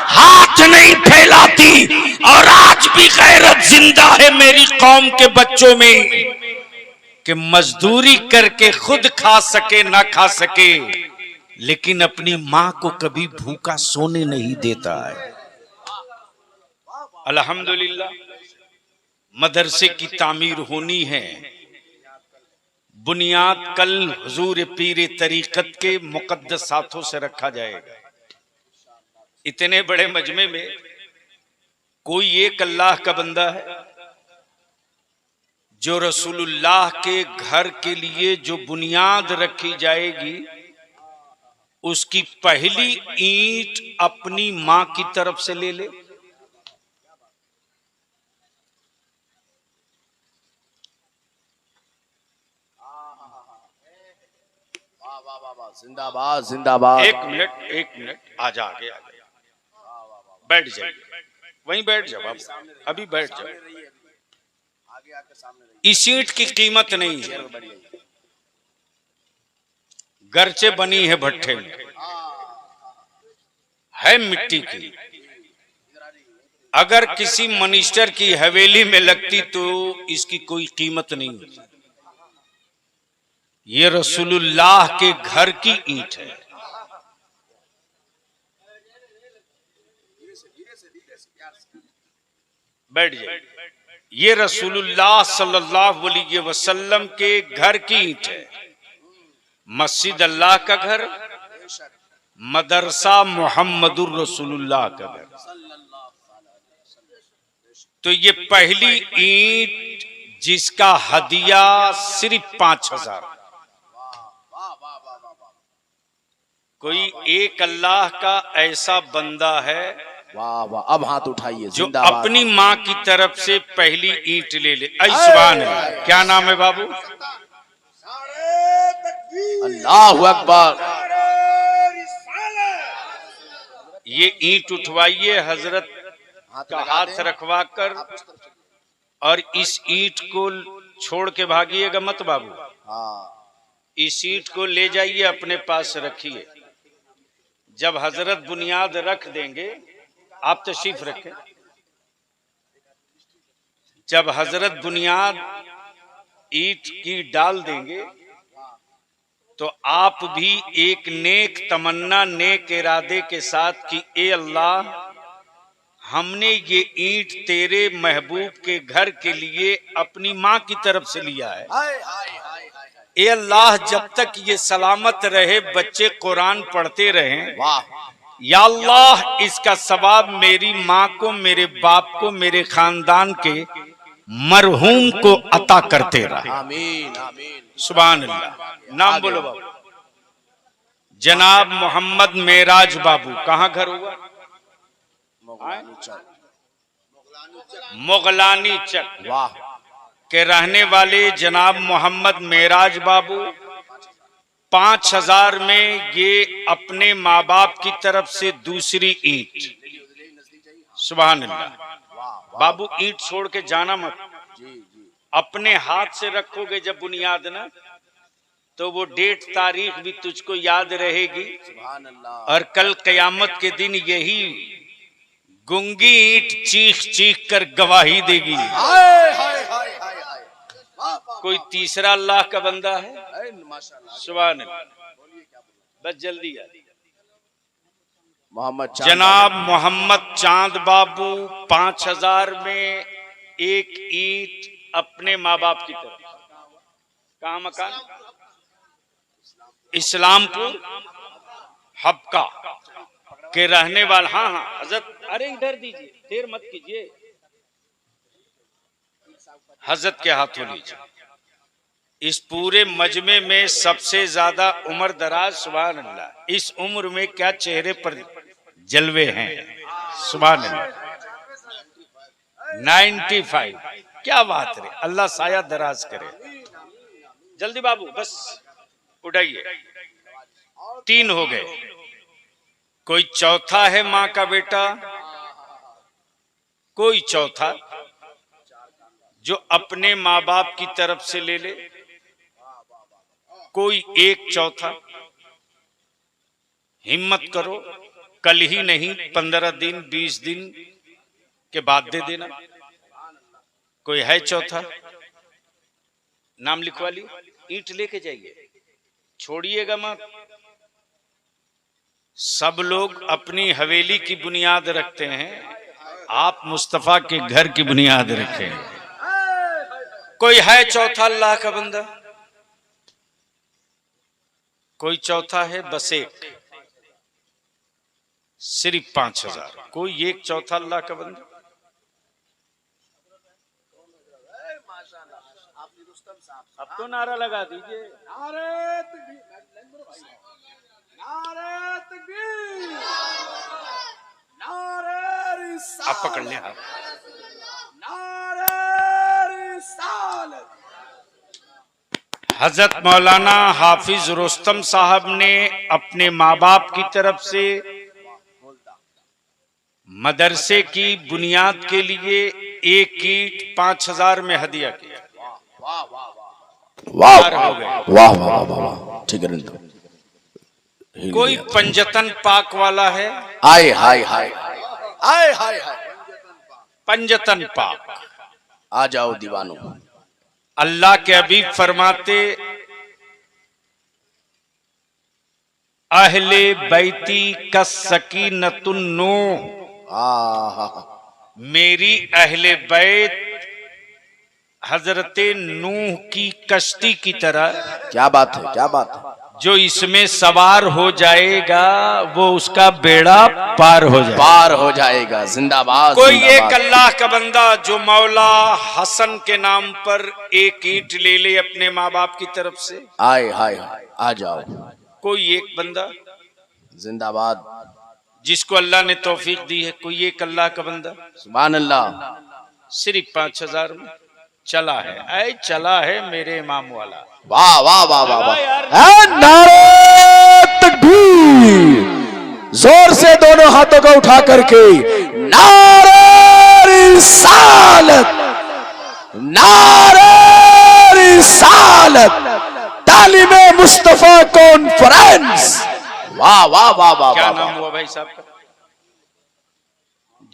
हाथ नहीं फैलाती। और आज भी गैरत जिंदा है मेरी कौम के बच्चों में कि मजदूरी करके खुद खा सके ना खा सके, लेकिन अपनी मां को कभी भूखा सोने नहीं देता है। अल्हम्दुलिल्लाह मदरसे की तामीर होनी है। बुनियाद कल हुजूर पीर तरीकत के मुकद्दस हाथों से रखा जाएगा। इतने बड़े मजमे में कोई एक अल्लाह का बंदा है जो रसूलुल्लाह के घर के लिए जो बुनियाद रखी जाएगी उसकी पहली ईंट अपनी मां की तरफ से ले ले। जिंदाबाद जिंदाबाद। एक मिनट, आगे। बैठ जाइए, वहीं बैठ जाओ बाबू, अभी बैठ जाओ। इस ईंट की कीमत नहीं है, गरचे बनी है भट्ठे में, है मिट्टी की। अगर किसी मिनिस्टर की हवेली में लगती तो इसकी कोई कीमत नहीं होती। ये रसूलुल्लाह के घर की ईंट है। बैठ जाइए। ये रसूलुल्लाह सल्लल्लाहु अलैहि वसल्लम के घर की ईंट है। मस्जिद अल्लाह का घर, मदरसा मोहम्मदुर रसूलुल्लाह का घर। तो ये पहली ईंट जिसका हदिया सिर्फ 5,000। कोई एक अल्लाह का ऐसा बंदा है, वाह वाह, अब हाथ उठाइए, जो अपनी माँ की तरफ से पहली ईंट ले ले। सुभान अल्लाह। क्या नाम है बाबू? अल्लाहु अकबर। ये ईंट उठवाइए हजरत का हाथ रखवा कर, और इस ईंट को छोड़ के भागिएगा मत बाबू। इस ईंट को ले जाइए, अपने पास रखिए। जब हजरत बुनियाद रख देंगे, आप तशरीफ रखें, जब हजरत बुनियाद ईंट की डाल देंगे तो आप भी एक नेक तमन्ना, नेक इरादे के साथ कि ए अल्लाह, हमने ये ईंट तेरे महबूब के घर के लिए अपनी माँ की तरफ से लिया है। ए अल्लाह, जब तक ये सलामत रहे, बच्चे कुरान पढ़ते रहें, या अल्लाह इसका सवाब मेरी माँ को, मेरे बाप को, मेरे खानदान के मरहूम को अता करते रहे। आमीन आमीन। सुभान अल्लाह। नाम बोलो बाबू। जनाब मोहम्मद मेराज बाबू। कहाँ घर हुआ? मोगलानी चक। वाह। के रहने वाले जनाब मोहम्मद मेराज बाबू 5,000 में ये अपने माँ बाप की तरफ से दूसरी ईंट। सुभान अल्लाह। बाबू ईंट छोड़ के जाना मत, अपने हाथ से रखोगे जब बुनियाद ना, तो वो डेट तारीख भी तुझको याद रहेगी। और कल कयामत के दिन यही गुंगी ईंट चीख चीख कर गवाही देगी। कोई तीसरा अल्लाह का बंदा है? सुभान अल्लाह। बस जल्दी आ। जनाब मोहम्मद चांद बाबू 5,000 में एक ईंट अपने माँ बाप की तरफ। कहाँ मकान? इस्लामपुर हबका के रहने वाला। हाँ हाँ हजरत, अरे इधर दीजिए, देर मत कीजिए, हजरत के हाथों लीजिए। इस पूरे मजमे में सबसे ज्यादा उम्र दराज। सुभान अल्लाह। इस उम्र में क्या चेहरे पर जलवे हैं। सुभान अल्लाह। 95। क्या बात है, अल्लाह साया दराज करे। जल्दी बाबू, बस उठाइए। 3 हो गए। कोई चौथा है माँ का बेटा? कोई चौथा जो अपने माँ बाप की तरफ से ले ले? कोई एक चौथा? हिम्मत करो, कल ही नहीं, 15 दिन 20 दिन के बाद दे देना। कोई है चौथा? नाम लिखवा ली, ईंट लेके जाइए, छोड़िएगा मत। सब लोग अपनी हवेली की बुनियाद रखते हैं, आप मुस्तफा के घर की बुनियाद रखें। कोई है चौथा अल्लाह का बंदा? कोई चौथा है? बस एक, सिर्फ 5,000। कोई एक चौथा अल्लाह का बंदा? अब तो नारा लगा दीजिए। आप पकड़ लें हाथ। हजरत मौलाना हाफिज रुस्तम साहब ने अपने माँ बाप की तरफ से मदरसे की बुनियाद के लिए एक ईंट 5000 में हदिया किया। वाह वाह हो गए। वाह वाह वाह, ठीक है। कोई पंजतन पाक वाला है? आए हाय हाय हाय हाय हाय, पंजतन पाक। आ जाओ दीवानों। अल्लाह के हबीब फरमाते, अहले बैती का सकीनतुन नूह, मेरी अहले बैत हजरते नूह की कश्ती की तरह। क्या बात है, क्या बात है। जो इसमें सवार हो जाएगा वो उसका बेड़ा पार हो जाएगा, पार हो जाएगा। जिंदाबाद। कोई जिंदाबाद। एक अल्लाह का बंदा जो मौला हसन के नाम पर एक ईंट ले ले अपने माँ बाप की तरफ से, आए हाय हाय, आ जाओ। कोई एक बंदा जिंदाबाद। जिसको अल्लाह ने तौफीक दी है, कोई एक अल्लाह का बंदा सुभान अल्लाह। सिर्फ 5000 में चला है। ऐ चला है मेरे इमाम वाला। वाह वाह वाह वाह वाह। नारे तकबीर, जोर से दोनों हाथों को उठा करके नारे रिसालत, नारे रिसालत, तालीमे मुस्तफा कॉन्फ्रेंस। वाह वाह वाह वाह। क्या नाम हुआ भाई साहब का?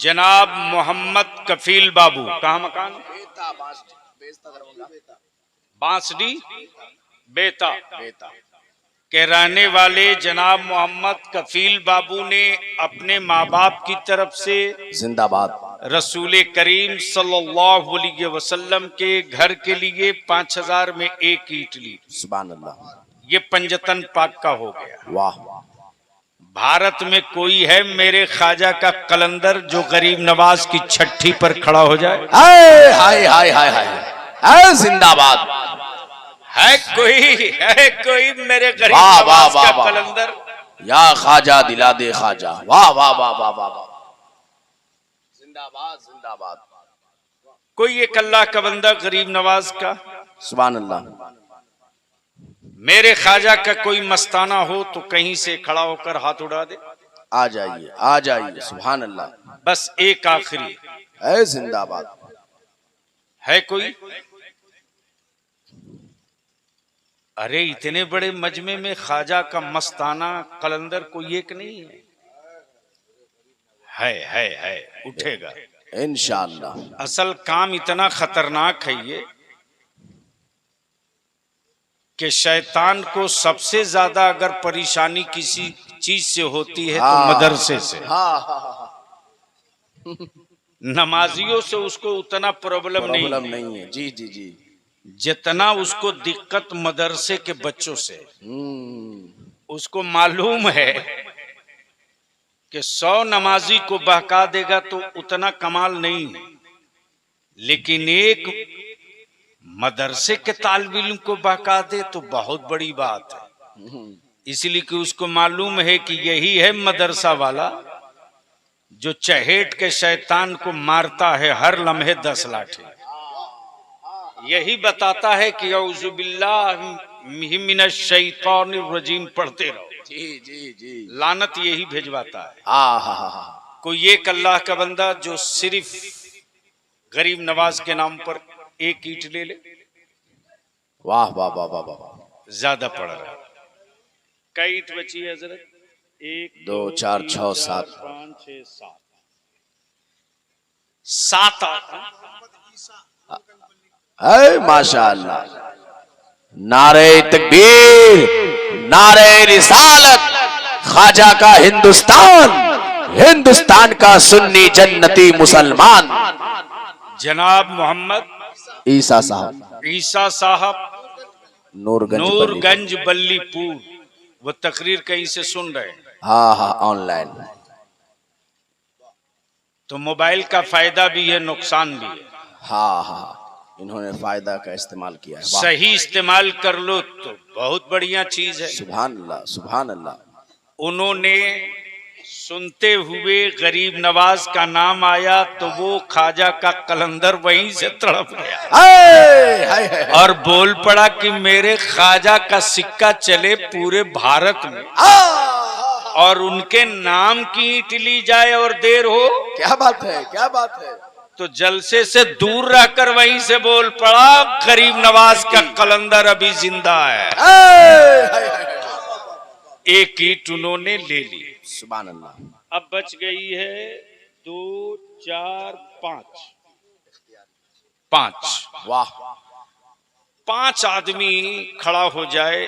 जनाब मोहम्मद कफील बाबू। कहाँ मकान? बांसडी बेता के रहने वाले जनाब मोहम्मद कफील बाबू ने अपने माँ बाप की तरफ से जिंदाबाद रसूल करीम सल्लल्लाहु अलैहि वसल्लम के घर के लिए 5000 में एक ईंट ली। सुभान अल्लाह। ये पंजतन पाक का हो गया। वाह। भारत में कोई है मेरे ख्वाजा का कलंदर जो गरीब नवाज की छठी पर खड़ा हो जाए? हाय हाय हाय हाय हाय, जिंदाबाद। है कोई मेरे गरीब वाह, वाह, नवाज वाह, का वाह। कलंदर? या ख्वाजा दिला दे ख्वाजा। वाह वाह वाह वाह वाह वाह। जिंदाबाद जिंदाबाद। कोई एक अल्लाह का बंदा गरीब नवाज का, सुभान अल्लाह। मेरे ख्वाजा का कोई मस्ताना हो तो कहीं से खड़ा होकर हाथ उड़ा दे। आ जाइए, आ जाइए। सुभान अल्लाह। बस एक आखिरी है, जिंदाबाद। है कोई? अरे इतने बड़े मजमे में ख्वाजा का मस्ताना कलंदर कोई एक नहीं है? है उठेगा इंशाअल्लाह। असल काम इतना खतरनाक है ये कि शैतान को सबसे ज्यादा अगर परेशानी किसी चीज से होती है तो मदरसे से। नमाजियों से उसको उतना प्रॉब्लम नहीं है। जी जी जी। जितना उसको दिक्कत मदरसे के बच्चों से। उसको मालूम है कि 100 नमाजी को बहका देगा तो उतना कमाल नहीं है, लेकिन एक मदरसे के तालिब इल्म को बहका दे तो बहुत बड़ी बात है। इसलिए कि उसको मालूम है कि यही है मदरसा वाला जो चहेट के शैतान को मारता है हर लम्हे 10 लाठी। यही बताता है कि औज़ु बिल्लाहि मिनश शैतानिर रजीम पढ़ते रहो। जी जी जी। लानत यही भेजवाता है। कोई एक अल्लाह का बंदा जो सिर्फ गरीब नवाज के नाम पर एक ईंट ले ले। वाह वाह वाह वाह वाह। ज्यादा पड़ रहा है। कई ईंट बची है हजरत? 1 2 4 6 7 5 6 7 है। माशाअल्लाह। नारे तकबीर, नारे रिसालत, ख्वाजा का हिंदुस्तान, हिंदुस्तान का सुन्नी जन्नती मुसलमान जनाब मोहम्मद ईसा साहब, ईसा साहब नूरगंज बल्ली। बल्लीपुर। वो तकरीर कहीं से सुन रहे हैं। हाँ ऑनलाइन। तो मोबाइल का फायदा भी है, नुकसान भी है। हाँ इन्होंने फायदा का इस्तेमाल किया है। सही इस्तेमाल कर लो तो बहुत बढ़िया चीज है। सुभान अल्लाह, सुभान अल्लाह। उन्होंने सुनते हुए गरीब नवाज का नाम आया तो वो ख्वाजा का कलंदर वहीं से तड़प गया और बोल पड़ा कि मेरे ख्वाजा का सिक्का चले पूरे भारत में। और उनके नाम की ईंट ली जाए और देर हो, क्या बात है, क्या बात है। तो जलसे से दूर रहकर वहीं से बोल पड़ा, गरीब नवाज का कलंदर अभी जिंदा है। एक ईंट उन्होंने ले ली। सुभान अल्लाह। अब बच गई है 2 4 5। वाह। 5 आदमी खड़ा हो जाए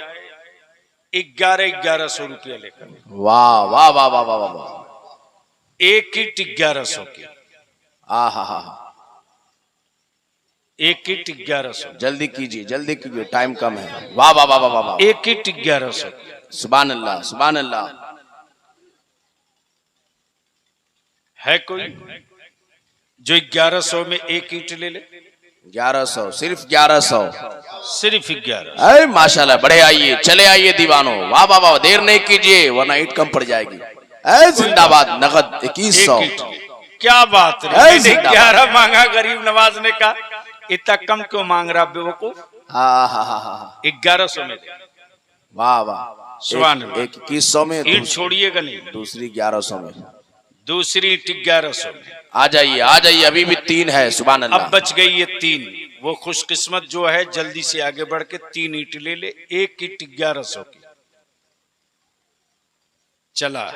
1100 रुपया लेकर। वाह वाह वाह वाह वाह वाह। एक ईंट 1100 की। आहा। एक ईंट 1100। जल्दी कीजिए, टाइम कम है। वाह वाह वाह वाह वाह। एक ईंट 1100। सुभान अल्लाह, सुभान अल्लाह। है कोई जो 1100 में एक ईंट ले ले? 1100, सिर्फ 1100। सिर्फ 1100। अरे माशाल्लाह, बढ़े आइए, चले आइए दीवानों। वाह वाह वाह, देर नहीं कीजिए वरना ईंट कम पड़ जाएगी। ऐ जिंदाबाद। नगद 2100। क्या बात है। 11 मांगा, गरीब नवाज ने कहा इतना कम क्यों मांग रहा बेवकूफ? 1100 में। वाह वाह। सुभान। एक 2100 में ईंट छोड़िएगा नहीं। दूसरी 1100 में। दूसरी ईंट 1100 में। आ जाइए, अभी भी 3 है। सुभान अल्लाह। अब बच गई ये 3। वो खुशकिस्मत जो है जल्दी से आगे बढ़ के 3 ईंट ले ले। एक ईंट 1100 की। चला।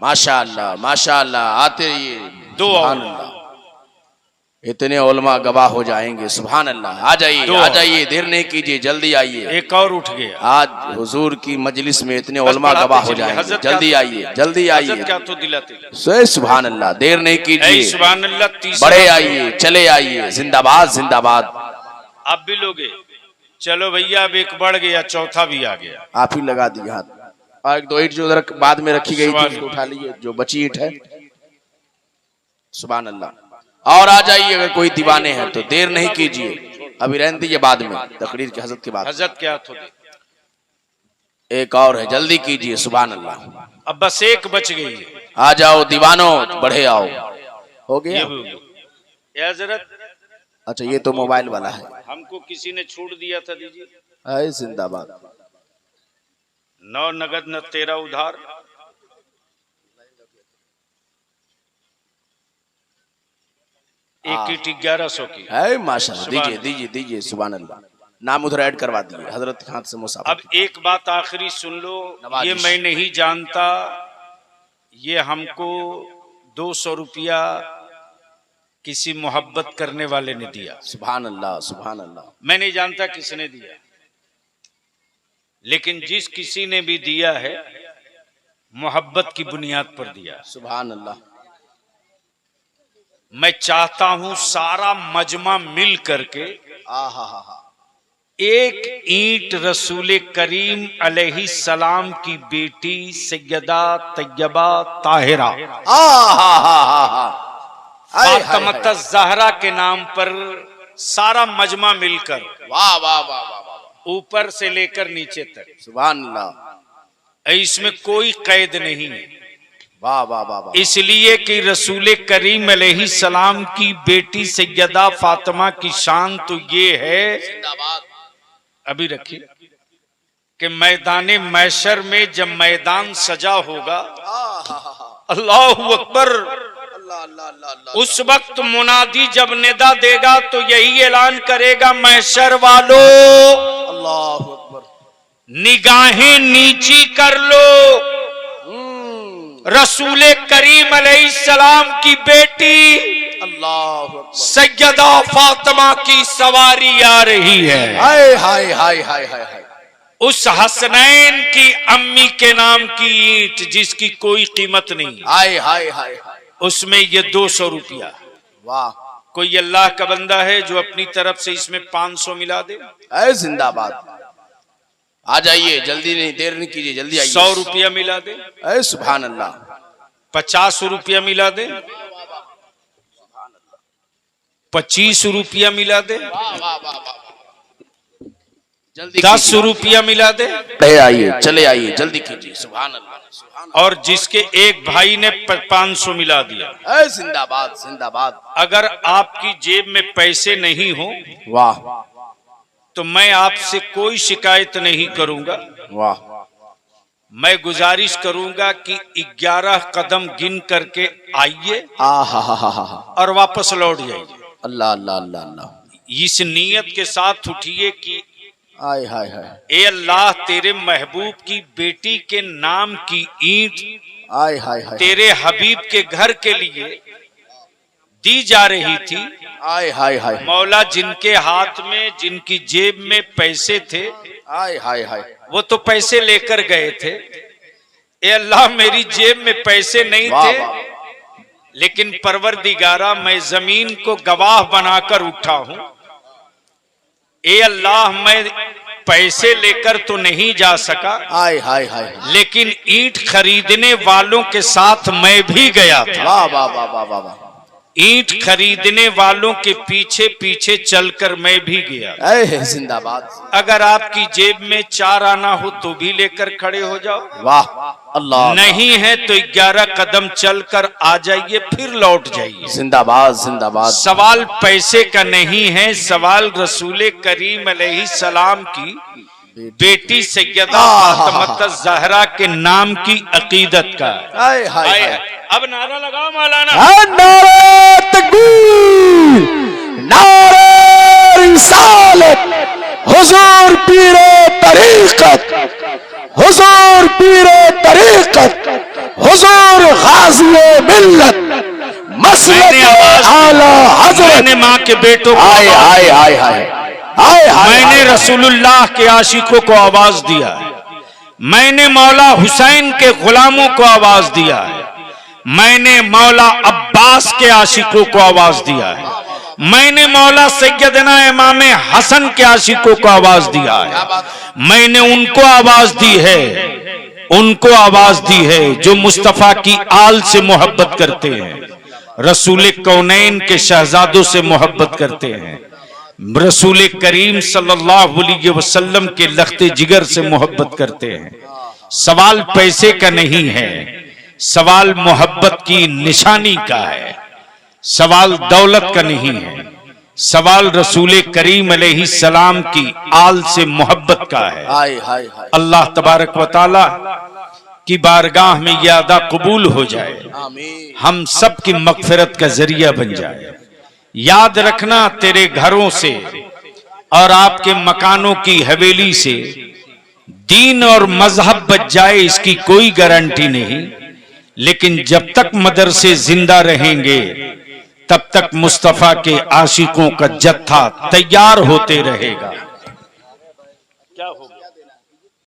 माशाअल्लाह, माशाअल्लाह। आते रहिए। 2 सुभान अल्लाह। इतने उलमा गवाह हो जाएंगे। सुभान अल्लाह। आ जाइए, देर नहीं कीजिए, जल्दी आइए। एक और उठ गया। आज हुजूर की मजलिस में इतने उलमा गवाह हो जाएंगे। जल्दी आइए। क्या तो दिलाते? सुभान अल्लाह, देर नहीं कीजिए। सुभान अल्लाह। बड़े आइए, चले आइए। जिंदाबाद, जिंदाबाद। आप भी लोगे? चलो भैया, अब एक बढ़ गया, चौथा भी आ गया। आप ही लगा दिए हाथ। और 1 2 ईंट जो उधर बाद में रखी गई थी उसको उठा लीजिए, जो बची ईंट है। सुभान अल्लाह। और आ जाइए अगर कोई दीवाने हैं तो, देर नहीं कीजिए। अभी रहने दीजिए, बाद में तकरीर की हजरत के बाद। हजरत क्या हाथ होगी? एक और है, जल्दी कीजिए। सुभान अल्लाह। अब बस एक बच गई है। आ जाओ दीवानों, बढ़े आओ। हो गया ये हजरत। अच्छा, ये तो मोबाइल वाला है। हमको किसी ने छूट दिया था, दीजिए। अरे जिंदाबाद। 9 नगद न 13 उधार। एक ईंट 1100 की। है माशाल्लाह। दीजिए। सुभान अल्लाह। नाम उधर ऐड करवा दिए हजरत के हाथ से मुसाफा। अब एक बात आखिरी सुन लो। ये मैं नहीं जानता, ये हमको 200 रुपया किसी मोहब्बत करने वाले ने दिया। सुभान अल्लाह, सुभान अल्लाह। मैं नहीं जानता किसने दिया, लेकिन जिस किसी ने भी दिया है मोहब्बत की बुनियाद पर दिया। सुभान अल्लाह। मैं चाहता हूं सारा मजमा मिल करके एक ईंट रसूल करीम अलैहि सलाम की बेटी सैयदा तैयबा ताहिरा फातिमा ज़हरा के नाम पर सारा मजमा मिलकर, वाह वाह वाह वाह, ऊपर से लेकर नीचे तक। सुभान अल्लाह। इसमें कोई कैद नहीं है। वाह वाह वाह वाह। इसलिए कि रसूल करीम अलैहि सलाम की बेटी सैयदा फातिमा की शान तो ये है, अभी रखिए, कि मैदान मैशर में जब मैदान सजा होगा, अल्लाहु अकबर, उस वक्त मुनादी जब निदा देगा तो यही ऐलान करेगा, मैशर वालों अल्लाहु अकबर, निगाहें नीची कर लो, रसूल करीम अलैहिस्सलाम की बेटी अल्लाहु अकबर, सैयदा फातिमा की सवारी आ रही है। हाय हाय हाय हाय हाय। उस हसनैन की अम्मी के नाम की ईंट जिसकी कोई कीमत नहीं, हाय हाय हाय, उसमें ये 200 रुपया। वाह। कोई अल्लाह का बंदा है जो अपनी तरफ से इसमें 500 मिला दे? ऐ जिंदाबाद। आ जाइए, जल्दी नहीं, देर नहीं कीजिए, जल्दी आइए। 100 रुपया मिला दे? ऐ सुभान अल्लाह। 50 रुपया मिला दे? 25 रुपया मिला दे? जल्दी 10 रुपया मिला दे? आइए, चले आइए, जल्दी कीजिए। सुभान अल्लाह। और जिसके एक भाई ने 500 मिला दिया, ऐ जिंदाबाद जिंदाबाद। अगर आपकी जेब में पैसे नहीं हो, वाह, तो मैं आपसे कोई शिकायत नहीं करूंगा। वाह। मैं गुजारिश करूंगा कि 11 कदम गिन करके आइए और वापस लौट जाइए। अल्लाह अल्लाह अल्लाह अल्लाह। इस नीयत के साथ उठिए कि आय हाय हाय। ए अल्लाह, तेरे महबूब की बेटी के नाम की ईंट आय हाय हाय। तेरे हबीब के घर के लिए दी जा रही थी। आय हाय हाय। मौला, जिनके हाथ में, जिनकी जेब में पैसे थे, आय हाय हाय, वो तो पैसे लेकर गए थे। ए अल्लाह, मेरी जेब में पैसे नहीं थे, लेकिन परवरदिगारा, मैं जमीन को गवाह बनाकर उठा हूं। ए अल्लाह, मैं पैसे लेकर तो नहीं जा सका, आय हाय हाय, लेकिन ईंट खरीदने वालों के साथ मैं भी गया था। वाह वाह वाह वाह वाह वाह। ईंट खरीदने वालों के पीछे पीछे चलकर मैं भी गया। जिंदाबाद। अगर आपकी जेब में 4 आना हो तो भी लेकर खड़े हो जाओ। वाह अल्लाह। नहीं है तो 11 कदम चलकर आ जाइए, फिर लौट जाइए। जिंदाबाद जिंदाबाद। सवाल पैसे का नहीं है, सवाल रसूल करीम अलैहिस्सलाम की बेटी सैयदा फातिमा ज़हरा के नाम की अकीदत का। हाय हाय हाय। अब नारा लगाओ मौलाना। नारे तकबीर, नारे रिसालत, हुजूर पीरे तरीक़त, हुजूर पीरे तरीक़त, हुजूर गाज़िए मिल्लत, मसलक आला हज़रत। मैंने माँ के बेटों को, हाय हाय हाय हाय, मैंने रसूलुल्लाह के आशिकों को आवाज दिया है। मैंने मौला हुसैन के गुलामों को आवाज दिया है। मैंने मौला अब्बास के आशिकों को आवाज दिया है। मैंने मौला सैयदना इमाम हसन के आशिकों को आवाज दिया है। मैंने उनको आवाज दी है, उनको आवाज दी है जो मुस्तफा की आल से मोहब्बत करते हैं, रसूल कौनैन के शहजादों से मोहब्बत करते हैं, रसूल करीम सल्लल्लाहु अलैहि वसल्लम के लख्ते जिगर से मोहब्बत करते हैं। सवाल पैसे का नहीं है, सवाल मोहब्बत की निशानी का है। सवाल दौलत का नहीं है, सवाल रसूल करीम अलैहिस्सलाम की आल से मोहब्बत का है। अल्लाह तबारक व तआला की बारगाह में यह अदा कबूल हो जाए, हम सब की मगफिरत का जरिया बन जाए। याद रखना, तेरे घरों से और आपके मकानों की हवेली से दीन और मजहब बच जाए इसकी कोई गारंटी नहीं, लेकिन जब तक मदरसे जिंदा रहेंगे तब तक मुस्तफा के आशिकों का जत्था तैयार होते रहेगा। क्या होगा?